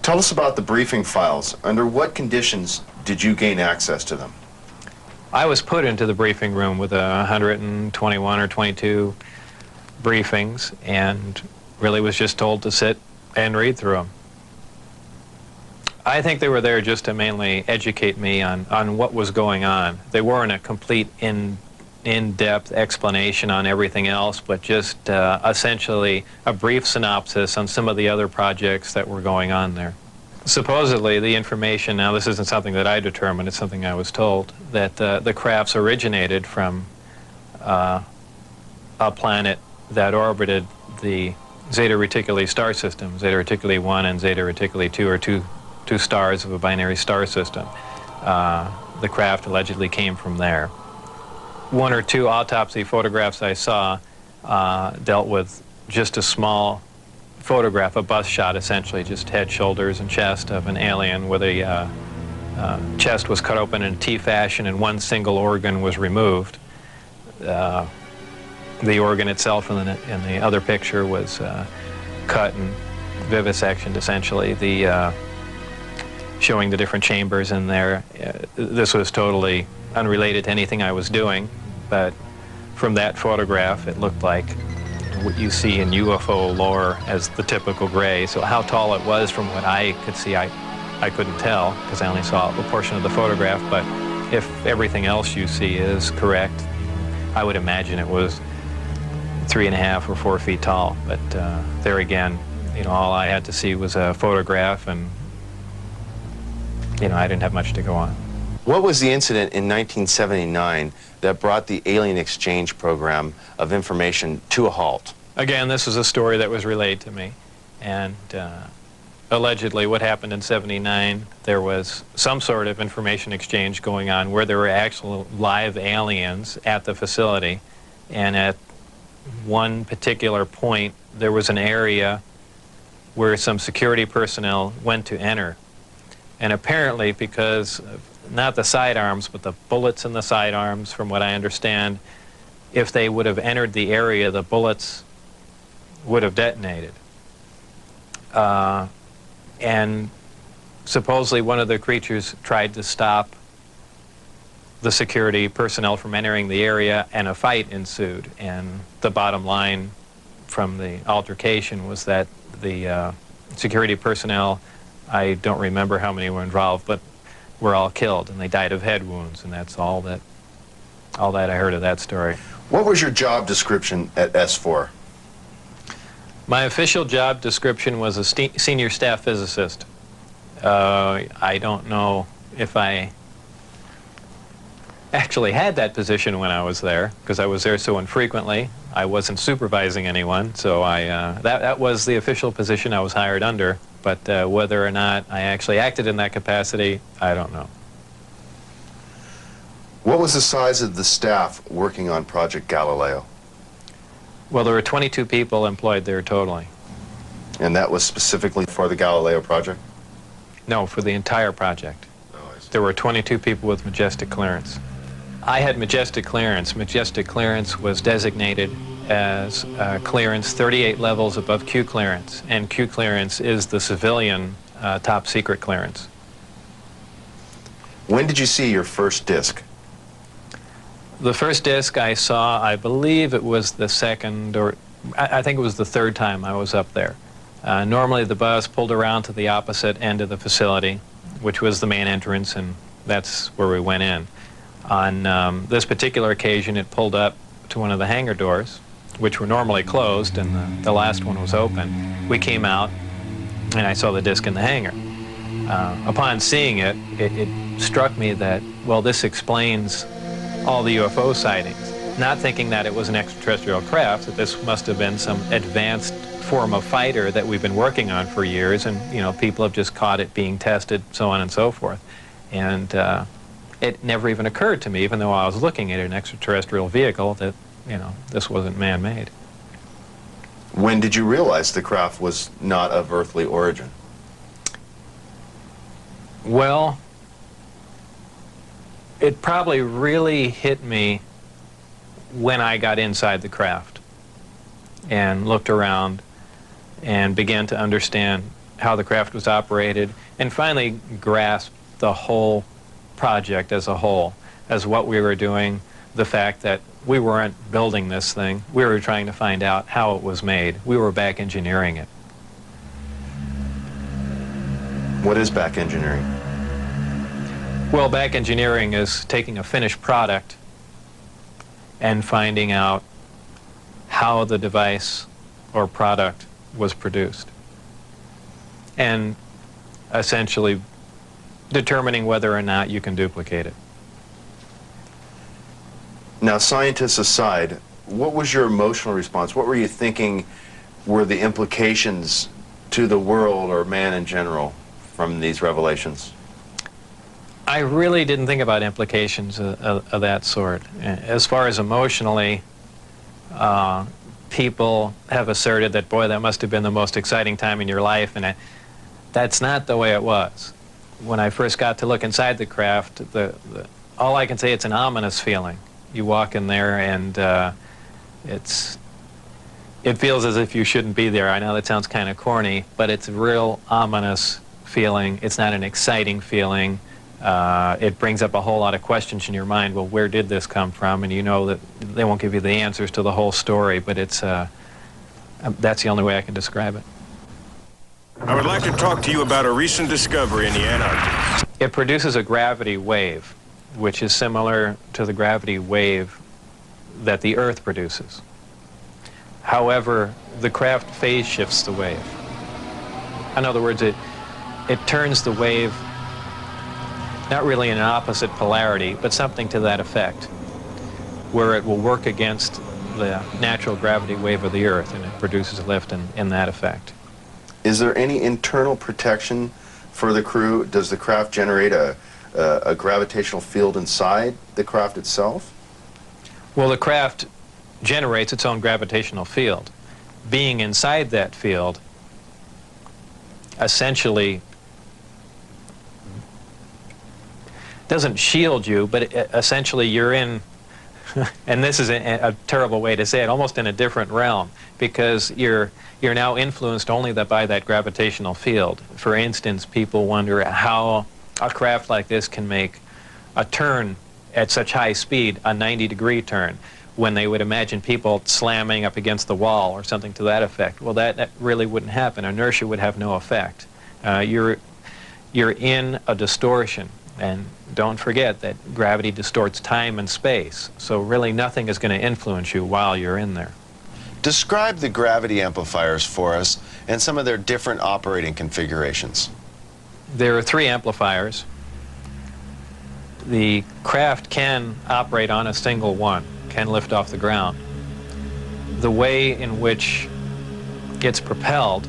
Tell us about the briefing files. Under what conditions did you gain access to them? I was put into the briefing room with 121 or 22 briefings, and really was just told to sit and read through them. I think they were there just to mainly educate me on what was going on. They weren't a complete in-depth explanation on everything else, but just essentially a brief synopsis on some of the other projects that were going on there. Supposedly, the information, now this isn't something that I determined, it's something I was told, that the crafts originated from a planet that orbited the Zeta Reticuli star system. Zeta Reticuli 1 and Zeta Reticuli 2 are two stars of a binary star system. The craft allegedly came from there. One or two autopsy photographs I saw dealt with just a small photograph, a bust shot essentially, just head, shoulders, and chest of an alien where the chest was cut open in T fashion and one single organ was removed. The organ itself in the other picture was cut and vivisectioned essentially. Showing the different chambers in there. This was totally unrelated to anything I was doing, but from that photograph it looked like what you see in UFO lore as the typical gray. So how tall it was from what I could see, I couldn't tell because I only saw a portion of the photograph, but if everything else you see is correct, I would imagine it was 3.5 or 4 feet tall. But there again, you know, all I had to see was a photograph, and you know, I didn't have much to go on. What was the incident in 1979 that brought the alien exchange program of information to a halt? Again, this is a story that was relayed to me, and allegedly what happened in '79, there was some sort of information exchange going on where there were actual live aliens at the facility, and at one particular point there was an area where some security personnel went to enter. And apparently, because of not the sidearms, but the bullets in the sidearms, from what I understand, if they would have entered the area, the bullets would have detonated. And supposedly one of the creatures tried to stop the security personnel from entering the area, and a fight ensued. And the bottom line from the altercation was that the security personnel, I don't remember how many were involved, but were all killed, and they died of head wounds, and that's all that I heard of that story. What was your job description at S4? My official job description was a senior staff physicist. I don't know if I actually had that position when I was there, because I was there so infrequently. I wasn't supervising anyone, so that was the official position I was hired under. But whether or not I actually acted in that capacity, I don't know. What was the size of the staff working on Project Galileo? Well, there were 22 people employed there totally. And that was specifically for the Galileo project? No, for the entire project. Oh, I see. There were 22 people with majestic clearance. I had majestic clearance. Majestic clearance was designated as clearance 38 levels above Q clearance, and Q clearance is the civilian top secret clearance. When did you see your first disc? The first disc I saw, I believe it was the second, or I think it was the third time I was up there. Normally the bus pulled around to the opposite end of the facility, which was the main entrance, and that's where we went in. On this particular occasion, it pulled up to one of the hangar doors, which were normally closed, and the last one was open. We came out, and I saw the disc in the hangar. Upon seeing it, it struck me that, well, this explains all the UFO sightings. Not thinking that it was an extraterrestrial craft, that this must have been some advanced form of fighter that we've been working on for years, and, you know, people have just caught it being tested, so on and so forth. And it never even occurred to me, even though I was looking at an extraterrestrial vehicle, that, you know, this wasn't man-made. When did you realize the craft was not of earthly origin? Well, it probably really hit me when I got inside the craft and looked around and began to understand how the craft was operated and finally grasped the whole project as a whole, as what we were doing, the fact that we weren't building this thing, we were trying to find out how it was made. We were back engineering it. What is back engineering? Well, back engineering is taking a finished product and finding out how the device or product was produced, and essentially determining whether or not you can duplicate it. Now, scientists aside, what was your emotional response? What were you thinking were the implications to the world or man in general from these revelations? I really didn't think about implications of that sort. As far as emotionally, people have asserted that, boy, that must have been the most exciting time in your life, and that's not the way it was. When I first got to look inside the craft, all I can say, it's an ominous feeling. You walk in there and it feels as if you shouldn't be there. I know that sounds kind of corny, but it's a real ominous feeling. It's not an exciting feeling. It brings up a whole lot of questions in your mind. Well, where did this come from? And you know that they won't give you the answers to the whole story, but it's that's the only way I can describe it. I would like to talk to you about a recent discovery in the Antarctic. It produces a gravity wave, which is similar to the gravity wave that the Earth produces. However, the craft phase shifts the wave. In other words, it turns the wave not really in an opposite polarity, but something to that effect, where it will work against the natural gravity wave of the Earth, and it produces lift in that effect. Is there any internal protection for the crew? Does the craft generate a gravitational field inside the craft itself? Well, the craft generates its own gravitational field. Being inside that field essentially doesn't shield you, but essentially you're in, and this is a terrible way to say it, almost in a different realm, because you're now influenced only by that gravitational field. For instance, people wonder how a craft like this can make a turn at such high speed, a 90-degree turn, when they would imagine people slamming up against the wall or something to that effect. Well, that really wouldn't happen. Inertia would have no effect. You're in a distortion. And don't forget that gravity distorts time and space, so really nothing is going to influence you while you're in there. Describe the gravity amplifiers for us and some of their different operating configurations. There are 3 amplifiers. The craft can operate on a single one, can lift off the ground. The way in which it's propelled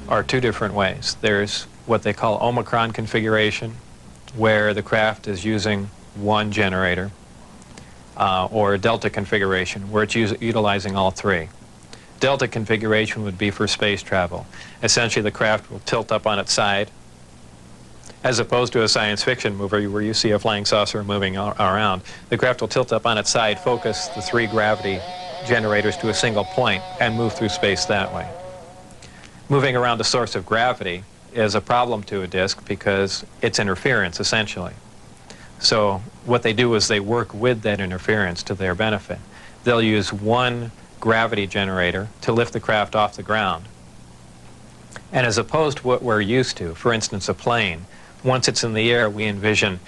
are 2 different ways. There's what they call Omicron configuration, where the craft is using one generator, or Delta configuration, where it's utilizing all 3. Delta configuration would be for space travel. Essentially, the craft will tilt up on its side, as opposed to a science fiction movie where you see a flying saucer moving around. The craft will tilt up on its side, focus the 3 gravity generators to a single point, and move through space that way. Moving around the source of gravity is a problem to a disk because it's interference, essentially. So what they do is they work with that interference to their benefit. They'll use one gravity generator to lift the craft off the ground. And as opposed to what we're used to, for instance, a plane, once it's in the air, we envision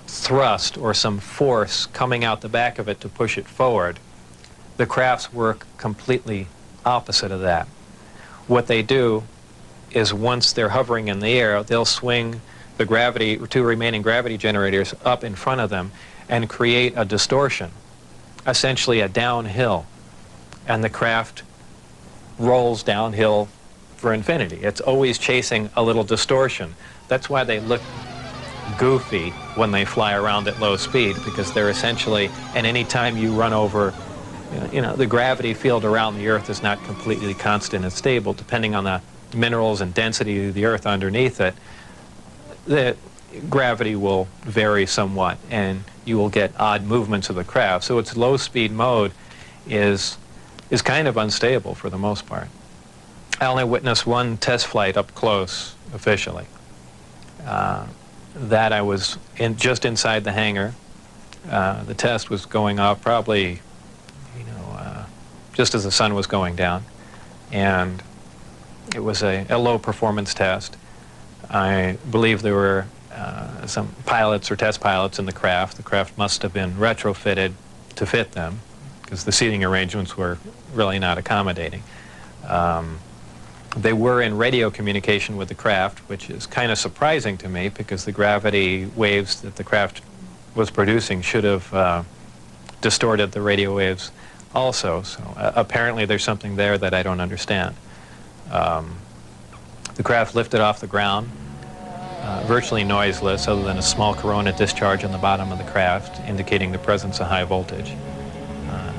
thrust or some force coming out the back of it to push it forward. The crafts work completely opposite of that. What they do is once they're hovering in the air, they'll swing the 2 remaining gravity generators up in front of them and create a distortion, essentially a downhill. And the craft rolls downhill for infinity. It's always chasing a little distortion. That's why they look goofy when they fly around at low speed, because they're essentially, and any time you run over You know, the gravity field around the Earth is not completely constant and stable. Depending on the minerals and density of the Earth underneath it, the gravity will vary somewhat, and you will get odd movements of the craft. So its low-speed mode is kind of unstable for the most part. I only witnessed one test flight up close, officially. That I was just inside the hangar. The test was going off probably, just as the sun was going down, and it was a low-performance test. I believe there were some pilots or test pilots in the craft. The craft must have been retrofitted to fit them, because the seating arrangements were really not accommodating. They were in radio communication with the craft, which is kind of surprising to me, because the gravity waves that the craft was producing should have distorted the radio waves also. So apparently there's something there that I don't understand. The craft lifted off the ground, virtually noiseless, other than a small corona discharge on the bottom of the craft, indicating the presence of high voltage.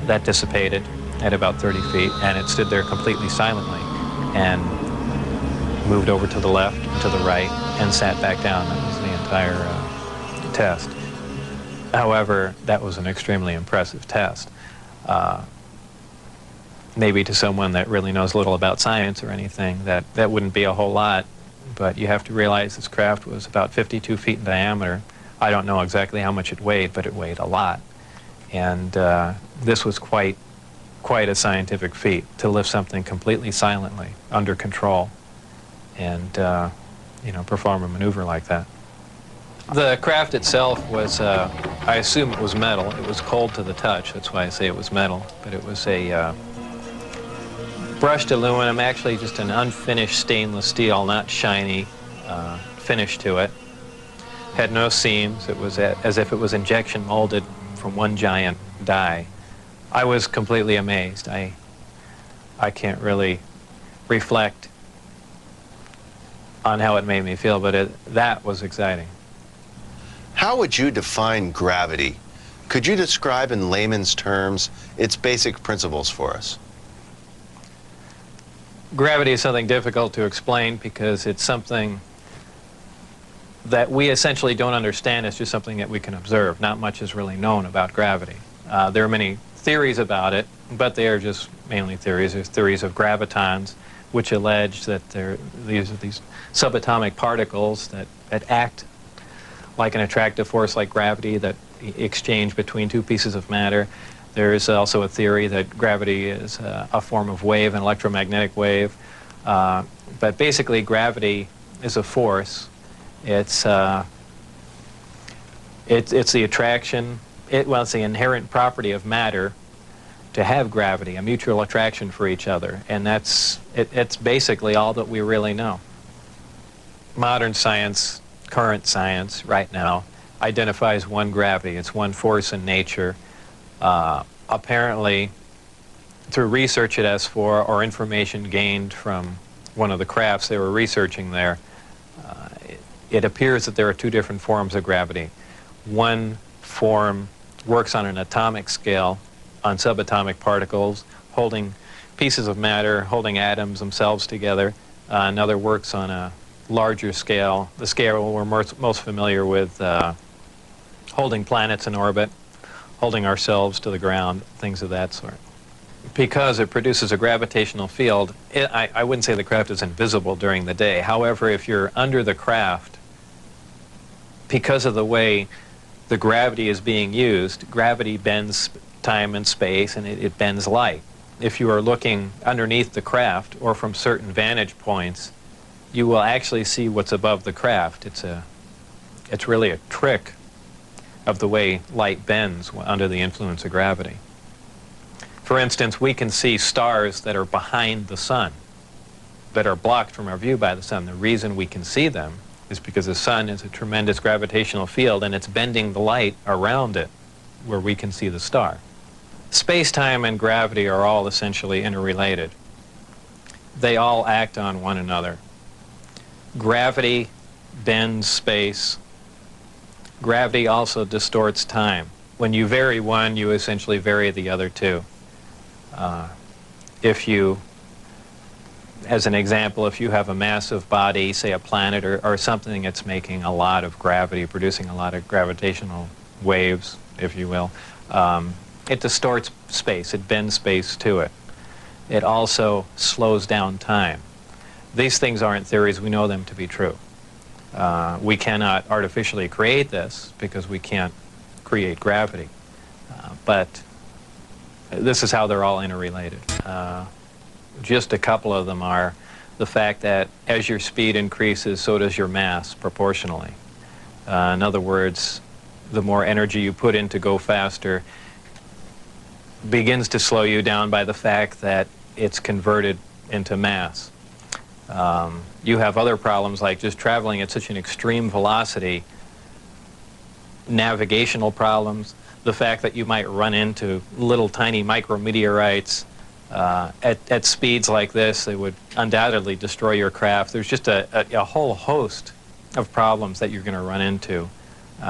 That dissipated at about 30 feet, and it stood there completely silently, and moved over to the left and to the right, and sat back down. That was the entire test. However, that was an extremely impressive test. Maybe to someone that really knows little about science or anything, that wouldn't be a whole lot, but you have to realize this craft was about 52 feet in diameter. I don't know exactly how much it weighed, but it weighed a lot. And this was quite a scientific feat, to lift something completely silently, under control, and perform a maneuver like that. The craft itself was, I assume it was metal. It was cold to the touch, that's why I say it was metal, but it was a brushed aluminum, actually just an unfinished stainless steel, not shiny, finish to it. Had no seams. It was as if it was injection molded from one giant die. I was completely amazed. I can't really reflect on how it made me feel, but that was exciting. How would you define gravity? Could you describe in layman's terms its basic principles for us? Gravity is something difficult to explain, because it's something that we essentially don't understand. It's just something that we can observe. Not much is really known about gravity. There are many theories about it, but they are just mainly theories. There's theories of gravitons, which allege that these subatomic particles that act like an attractive force like gravity, that exchange between two pieces of matter. There is also a theory that gravity is a form of wave, an electromagnetic wave. But basically, gravity is a force. It's the attraction. It's the inherent property of matter to have gravity, a mutual attraction for each other, and it's basically all that we really know. Modern science, current science right now, identifies one gravity. It's one force in nature. Apparently, through research at S4 or information gained from one of the crafts they were researching there, it appears that there are two different forms of gravity. One form works on an atomic scale, on subatomic particles, holding pieces of matter, holding atoms themselves together. Another works on a larger scale, the scale we're most familiar with, holding planets in orbit, holding ourselves to the ground, things of that sort. Because it produces a gravitational field, I wouldn't say the craft is invisible during the day. However, if you're under the craft, because of the way the gravity is being used, gravity bends time and space, and it bends light. If you are looking underneath the craft or from certain vantage points, you will actually see what's above the craft. It's really a trick of the way light bends under the influence of gravity. For instance, we can see stars that are behind the sun, that are blocked from our view by the sun. The reason we can see them is because the sun is a tremendous gravitational field, and it's bending the light around it where we can see the star. Space-time and gravity are all essentially interrelated. They all act on one another. Gravity bends space. Gravity also distorts time. When you vary one, you essentially vary the other two. If you, as an example, if you have a massive body, say a planet or something that's making a lot of gravity, producing a lot of gravitational waves, if you will, it distorts space. It bends space to it. It also slows down time. These things aren't theories. We know them to be true. We cannot artificially create this because we can't create gravity. But this is how they're all interrelated. Just a couple of them are the fact that as your speed increases, so does your mass proportionally. In other words, the more energy you put in to go faster begins to slow you down by the fact that it's converted into mass. You have other problems like just traveling at such an extreme velocity, navigational problems, the fact that you might run into little tiny micrometeorites at speeds like this. They would undoubtedly destroy your craft. There's just a whole host of problems that you're going to run into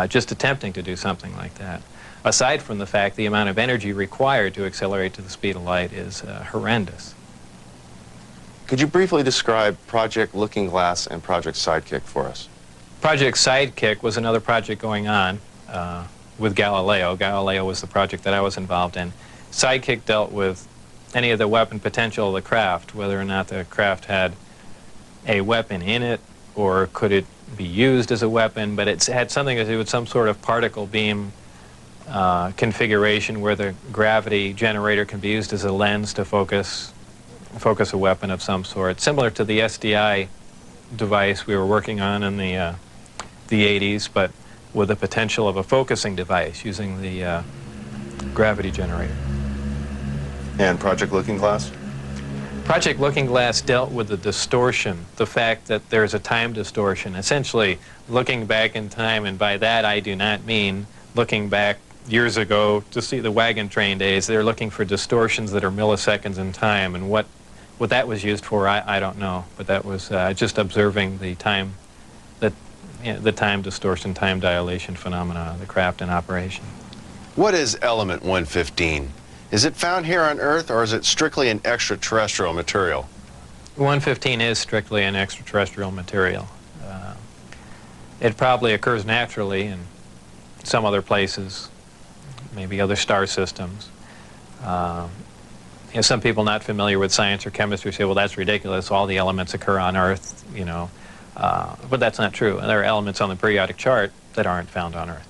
just attempting to do something like that. Aside from the fact the amount of energy required to accelerate to the speed of light is horrendous. Could you briefly describe Project Looking Glass and Project Sidekick for us? Project Sidekick was another project going on with Galileo. Galileo was the project that I was involved in. Sidekick dealt with any of the weapon potential of the craft, whether or not the craft had a weapon in it or could it be used as a weapon, but it had something to do with some sort of particle beam configuration where the gravity generator can be used as a lens to focus a weapon of some sort, similar to the SDI device we were working on in the 80s, but with the potential of a focusing device using the gravity generator. And Project Looking Glass? Project Looking Glass dealt with the distortion, the fact that there's a time distortion, essentially looking back in time, and by that I do not mean looking back years ago to see the wagon train days. They're looking for distortions that are milliseconds in time, and what that was used for, I don't know, but that was just observing the time, the time distortion, time dilation phenomena of the craft in operation. What is element 115? Is it found here on Earth, or is it strictly an extraterrestrial material? 115 is strictly an extraterrestrial material. It probably occurs naturally in some other places, maybe other star systems. You know, some people not familiar with science or chemistry say, well, that's ridiculous, all the elements occur on Earth, you know. But that's not true. There are elements on the periodic chart that aren't found on Earth.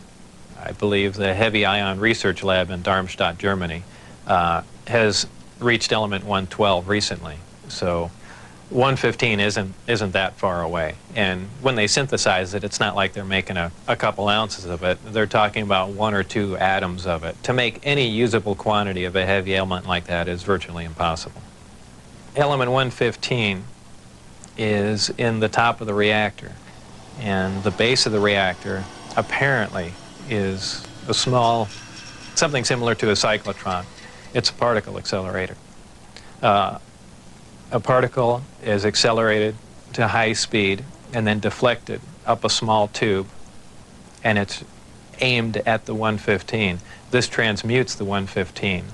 I believe the Heavy Ion Research Lab in Darmstadt, Germany, has reached element 112 recently. So 115 isn't that far away. And when they synthesize it, it's not like they're making a couple ounces of it. They're talking about 1 or 2 atoms of it. To make any usable quantity of a heavy element like that is virtually impossible. Element 115 is in the top of the reactor. And the base of the reactor apparently is a small, something similar to a cyclotron. It's a particle accelerator. A particle is accelerated to high speed and then deflected up a small tube, and it's aimed at the 115. This transmutes the 115,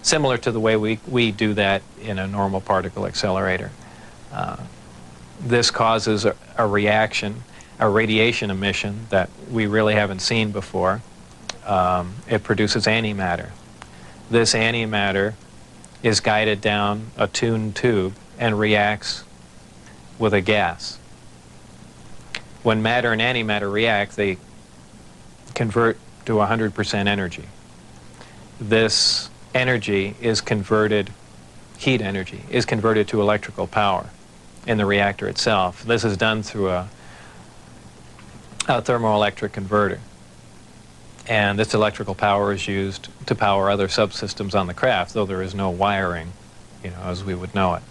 similar to the way we do that in a normal particle accelerator. This causes a reaction, a radiation emission that we really haven't seen before. It produces antimatter. This antimatter is guided down a tuned tube and reacts with a gas. When matter and antimatter react, they convert to 100% energy. This energy is converted, heat energy, is converted to electrical power in the reactor itself. This is done through a thermoelectric converter. And this electrical power is used to power other subsystems on the craft, though there is no wiring, you know, as we would know it.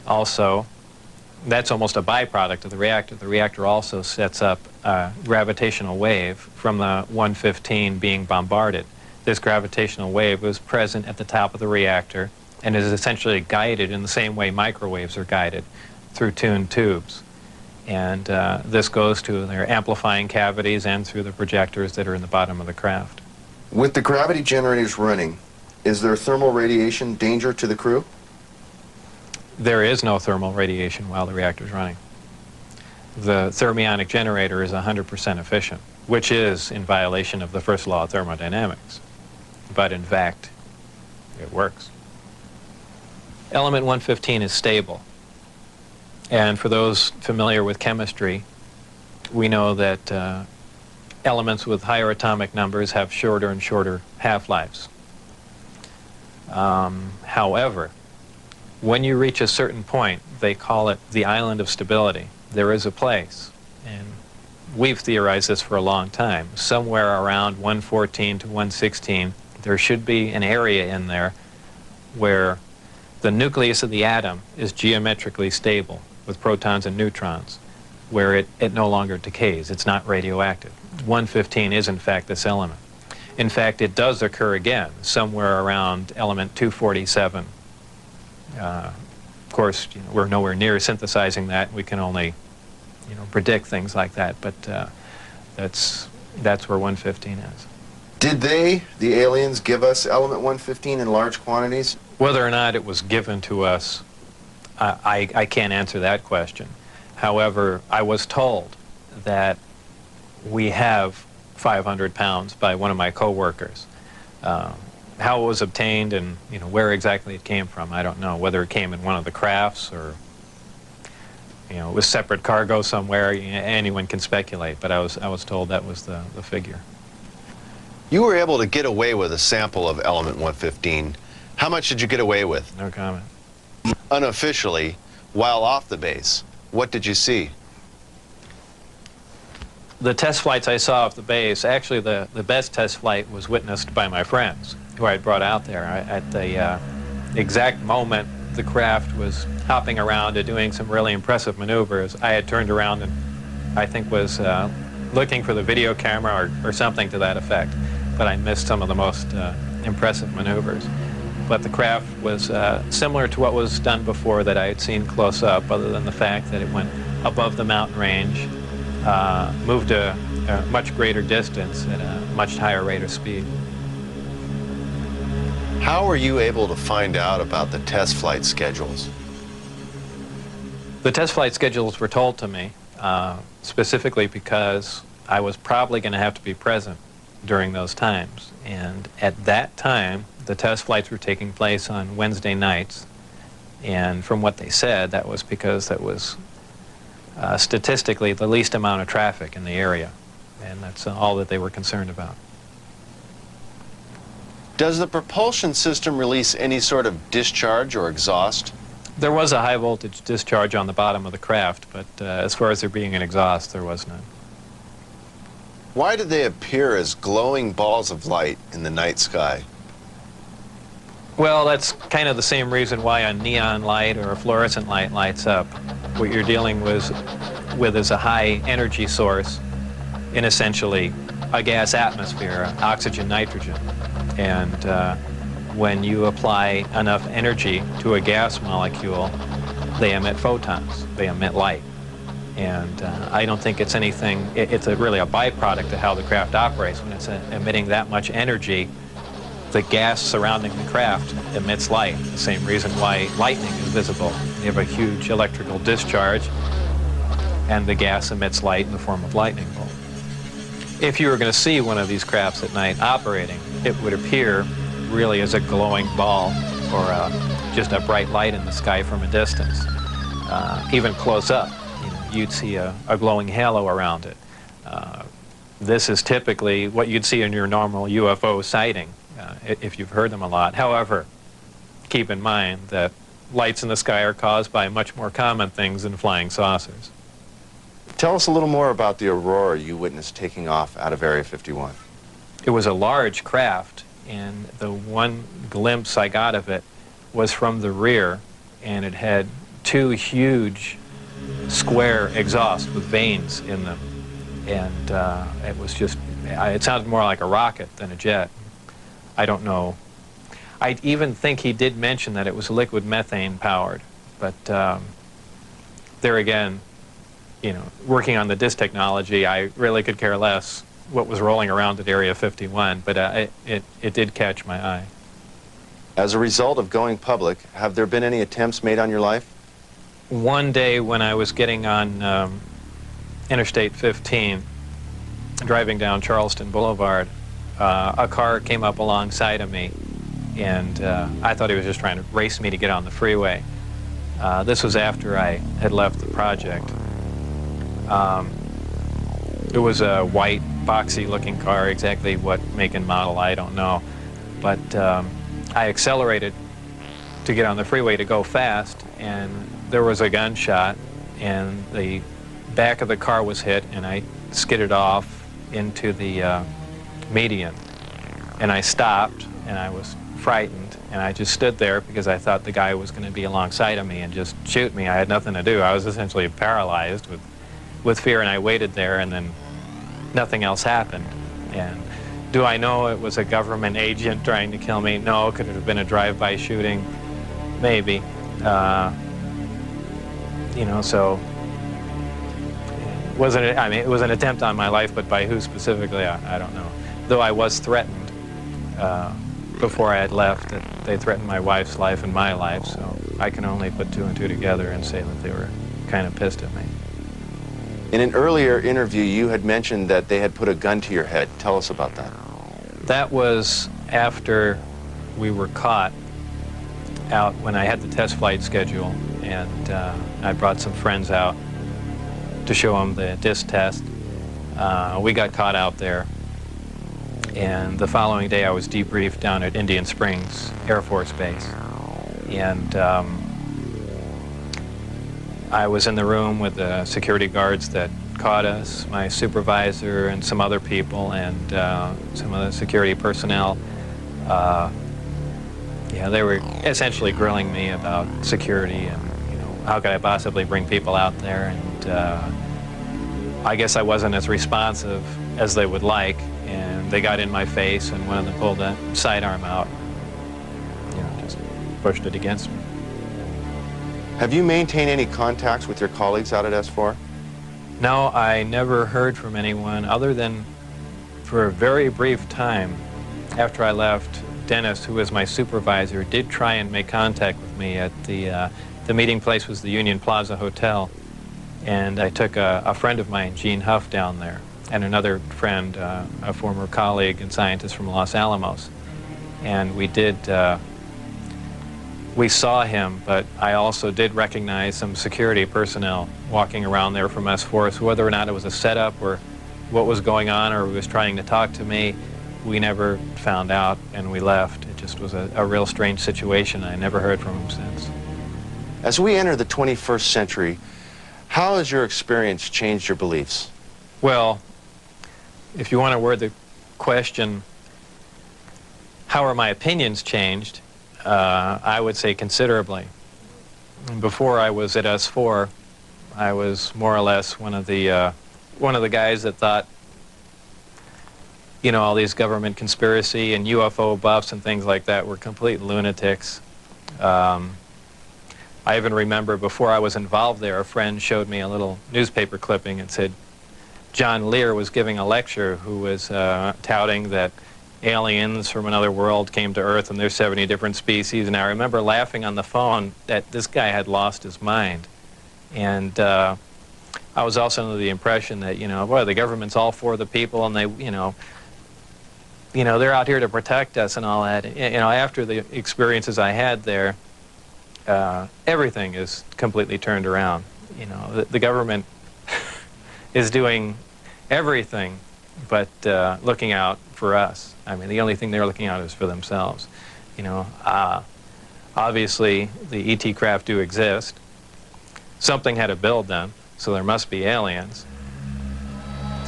Also, that's almost a byproduct of the reactor. The reactor also sets up a gravitational wave from the 115 being bombarded. This gravitational wave was present at the top of the reactor and is essentially guided in the same way microwaves are guided through tuned tubes. And this goes to their amplifying cavities and through the projectors that are in the bottom of the craft. With the gravity generators running, Is there thermal radiation danger to the crew? There is no thermal radiation while the reactor is running. The thermionic generator is 100% efficient, which is in violation of the first law of thermodynamics. But in fact, it works. Element 115 is stable. And for those familiar with chemistry, we know that elements with higher atomic numbers have shorter and shorter half-lives. However, when you reach a certain point, they call it the island of stability. There is a place, and we've theorized this for a long time, somewhere around 114 to 116, there should be an area in there where the nucleus of the atom is geometrically stable with protons and neutrons, where it no longer decays. It's not radioactive. 115 is, in fact, this element. In fact, it does occur again somewhere around element 247. Of course, we're nowhere near synthesizing that. We can only, predict things like that. But that's where 115 is. Did the aliens, give us element 115 in large quantities? Whether or not it was given to us, I can't answer that question. However, I was told that we have 500 pounds by one of my co-workers. How it was obtained and where exactly it came from, I don't know. Whether it came in one of the crafts or it was separate cargo somewhere, anyone can speculate. But I was told that was the figure. You were able to get away with a sample of element 115. How much did you get away with? No comment. Unofficially, while off the base, what did you see? The test flights I saw off the base, actually the best test flight was witnessed by my friends who I had brought out there. At the exact moment the craft was hopping around and doing some really impressive maneuvers, I had turned around and I think was looking for the video camera or something to that effect. But I missed some of the most impressive maneuvers. But the craft was similar to what was done before that I had seen close up, other than the fact that it went above the mountain range, moved a much greater distance at a much higher rate of speed. How were you able to find out about the test flight schedules? The test flight schedules were told to me, specifically because I was probably going to have to be present during those times. And at that time, the test flights were taking place on Wednesday nights. And from what they said, that was because that was statistically the least amount of traffic in the area. And that's all that they were concerned about. Does the propulsion system release any sort of discharge or exhaust? There was a high voltage discharge on the bottom of the craft, but as far as there being an exhaust, there was none. Why did they appear as glowing balls of light in the night sky? Well, that's kind of the same reason why a neon light or a fluorescent light lights up. What you're dealing with is a high energy source in essentially a gas atmosphere, oxygen, nitrogen. And when you apply enough energy to a gas molecule, they emit photons, they emit light. And I don't think it's anything, it's really a byproduct of how the craft operates. When it's emitting that much energy, the gas surrounding the craft emits light. The same reason why lightning is visible. You have a huge electrical discharge, and the gas emits light in the form of lightning bolt. If you were going to see one of these crafts at night operating, it would appear really as a glowing ball or just a bright light in the sky from a distance. Even close up, you'd see a glowing halo around it. This is typically what you'd see in your normal UFO sighting, if you've heard them a lot. However, keep in mind that lights in the sky are caused by much more common things than flying saucers. Tell us a little more about the aurora you witnessed taking off out of Area 51. It was a large craft, and the one glimpse I got of it was from the rear, and it had two huge square exhausts with vanes in them. And it was just, it sounded more like a rocket than a jet. I don't know. I even think he did mention that it was liquid methane powered, but there again, working on the disk technology, I really could care less what was rolling around at Area 51, but it did catch my eye. As a result of going public, have there been any attempts made on your life? One day when I was getting on Interstate 15, driving down Charleston Boulevard, a car came up alongside of me, and I thought he was just trying to race me to get on the freeway. This was after I had left the project. It was a white, boxy-looking car. Exactly what make and model, I don't know. But I accelerated to get on the freeway to go fast, and there was a gunshot, and the back of the car was hit, and I skidded off into the median. And I stopped, and I was frightened, and I just stood there because I thought the guy was going to be alongside of me and just shoot me. I had nothing to do. I was essentially paralyzed with fear, and I waited there, and then nothing else happened. And do I know it was a government agent trying to kill me? No. Could it have been a drive-by shooting? Maybe. You know, so it wasn't, I mean, it was an attempt on my life, but by who specifically, I don't know. Though I was threatened before I had left, that they threatened my wife's life and my life, so I can only put two and two together and say that they were kind of pissed at me. In an earlier interview, you had mentioned that they had put a gun to your head. Tell us about that. That was after we were caught out when I had the test flight schedule, and I brought some friends out to show them the disc test. We got caught out there, and the following day I was debriefed down at Indian Springs Air Force Base. And I was in the room with the security guards that caught us, my supervisor and some other people, and some other security personnel. Yeah, they were essentially grilling me about security and, you know, how could I possibly bring people out there, and I guess I wasn't as responsive as they would like, and they got in my face, and one of them pulled a sidearm out, you know, just pushed it against me. Have you maintained any contacts with your colleagues out at S4? No, I never heard from anyone other than for a very brief time after I left. Dennis, who was my supervisor, did try and make contact with me at the meeting place was the Union Plaza Hotel, and I took a friend of mine, Gene Huff, down there, and another friend, a former colleague and scientist from Los Alamos, and we saw him, but I also did recognize some security personnel walking around there from S4, so whether or not it was a setup or what was going on or he was trying to talk to me, we never found out, and we left. It just was a real strange situation. I never heard from him since. As we enter the 21st century, how has your experience changed your beliefs? Well, if you want to word the question, how are my opinions changed? I would say considerably. Before I was at S4, I was more or less one of the guys that thought, you know, all these government conspiracy and UFO buffs and things like that were complete lunatics. I even remember before I was involved there, a friend showed me a little newspaper clipping and said John Lear was giving a lecture who was touting that aliens from another world came to Earth and there's 70 different species. And I remember laughing on the phone that this guy had lost his mind. And I was also under the impression that, you know, boy, the government's all for the people, and they, you know, they're out here to protect us and all that. You know, after the experiences I had there, everything is completely turned around. You know, the government is doing everything but looking out for us. I mean, the only thing they're looking out is for themselves. You know, obviously the ET craft do exist. Something had to build them, so there must be aliens.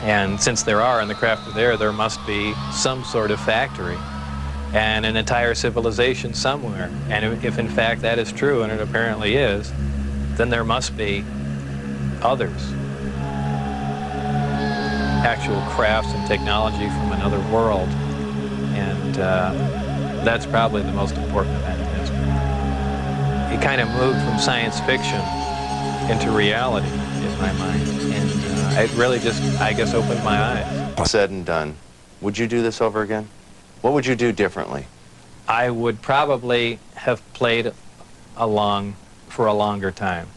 And since there are, and the craft are there must be some sort of factory and an entire civilization somewhere. And if in fact that is true, and it apparently is, then there must be others. Actual crafts and technology from another world. And that's probably the most important event in history. It kind of moved from science fiction into reality, in my mind. And it really just, I guess, opened my eyes. Said and done, would you do this over again? What would you do differently? I would probably have played along for a longer time.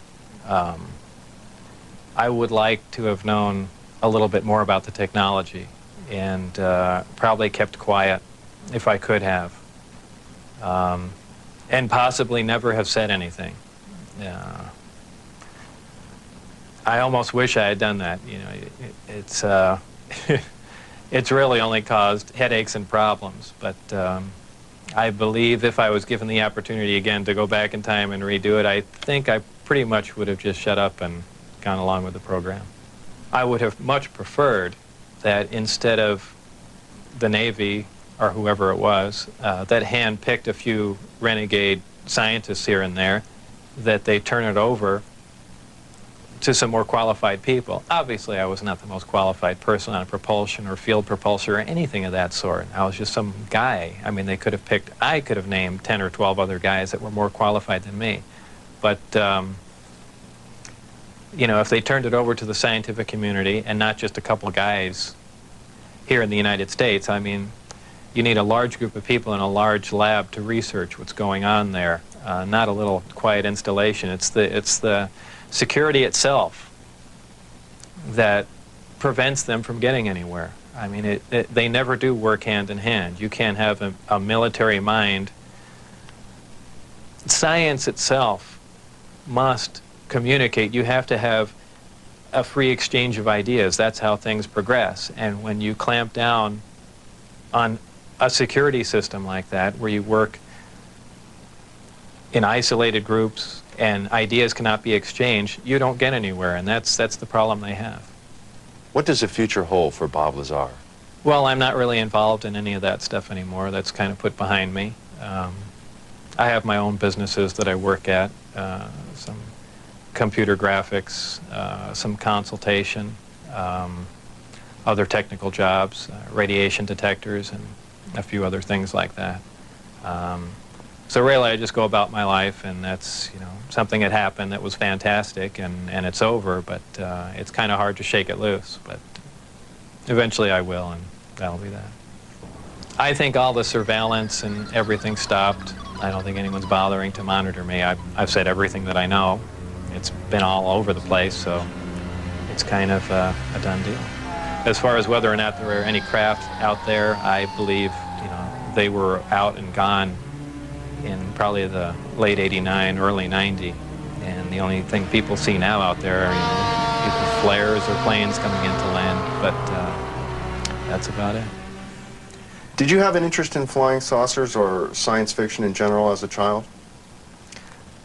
I would like to have known a little bit more about the technology and probably kept quiet if I could have. And possibly never have said anything. I almost wish I had done that. You know, it's it's really only caused headaches and problems. But I believe if I was given the opportunity again to go back in time and redo it, I think I pretty much would have just shut up and gone along with the program. I would have much preferred that instead of the Navy or whoever it was that hand-picked a few renegade scientists here and there, that they turn it over to some more qualified people. Obviously, I was not the most qualified person on propulsion or field propulsion or anything of that sort. I was just some guy. I mean, they could have picked, I could have named 10 or 12 other guys that were more qualified than me. But, you know, if they turned it over to the scientific community and not just a couple guys here in the United States, I mean, you need a large group of people in a large lab to research what's going on there, not a little quiet installation. It's the security itself that prevents them from getting anywhere. I mean, they never do work hand in hand. You can't have a military mind. Science itself must communicate. You have to have a free exchange of ideas. That's how things progress. And when you clamp down on a security system like that, where you work in isolated groups and ideas cannot be exchanged, you don't get anywhere, and that's the problem they have. What does the future hold for Bob Lazar? Well, I'm not really involved in any of that stuff anymore. That's kind of put behind me. I have my own businesses that I work at, some computer graphics, some consultation, other technical jobs, radiation detectors, and a few other things like that. So really, I just go about my life, and that's, you know, something that happened that was fantastic, and it's over, but it's kind of hard to shake it loose. But eventually I will, and that'll be that. I think all the surveillance and everything stopped. I don't think anyone's bothering to monitor me. I've said everything that I know. It's been all over the place, so it's kind of a done deal. As far as whether or not there are any craft out there, I believe, you know, they were out and gone in probably the late '89, early '90, and the only thing people see now out there are, you know, either flares or planes coming into land, but that's about it. Did you have an interest in flying saucers or science fiction in general as a child?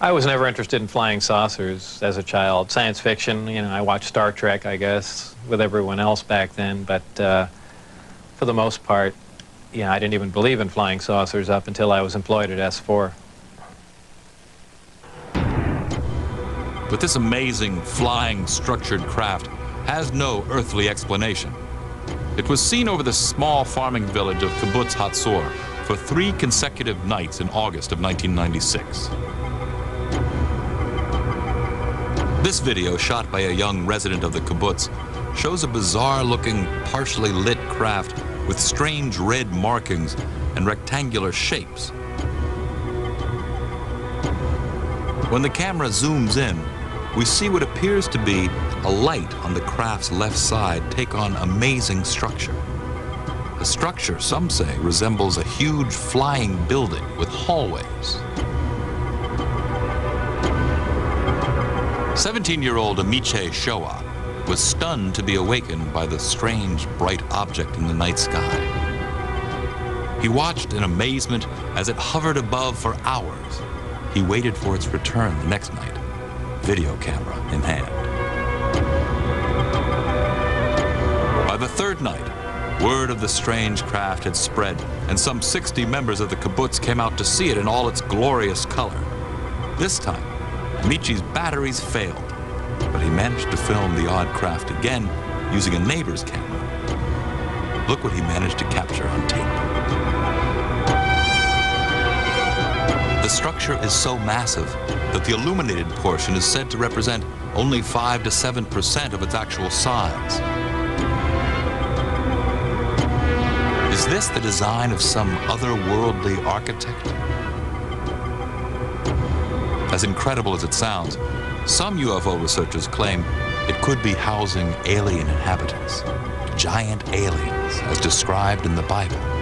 I was never interested in flying saucers as a child. Science fiction, you know, I watched Star Trek, I guess, with everyone else back then, but for the most part, yeah, I didn't even believe in flying saucers up until I was employed at S4. But this amazing, flying, structured craft has no earthly explanation. It was seen over the small farming village of Kibbutz Hatzor for 3 consecutive nights in August of 1996. This video, shot by a young resident of the kibbutz, shows a bizarre-looking, partially lit craft with strange red markings and rectangular shapes. When the camera zooms in, we see what appears to be a light on the craft's left side take on amazing structure. The structure, some say, resembles a huge flying building with hallways. 17-year-old Amiche Shoah was stunned to be awakened by the strange, bright object in the night sky. He watched in amazement as it hovered above for hours. He waited for its return the next night, video camera in hand. By the third night, word of the strange craft had spread, and some 60 members of the kibbutz came out to see it in all its glorious color. This time, Amiche's batteries failed, but he managed to film the odd craft again using a neighbor's camera. Look what he managed to capture on tape. The structure is so massive that the illuminated portion is said to represent only 5 to 7% of its actual size. Is this the design of some otherworldly architect? As incredible as it sounds, some UFO researchers claim it could be housing alien inhabitants, giant aliens as described in the Bible.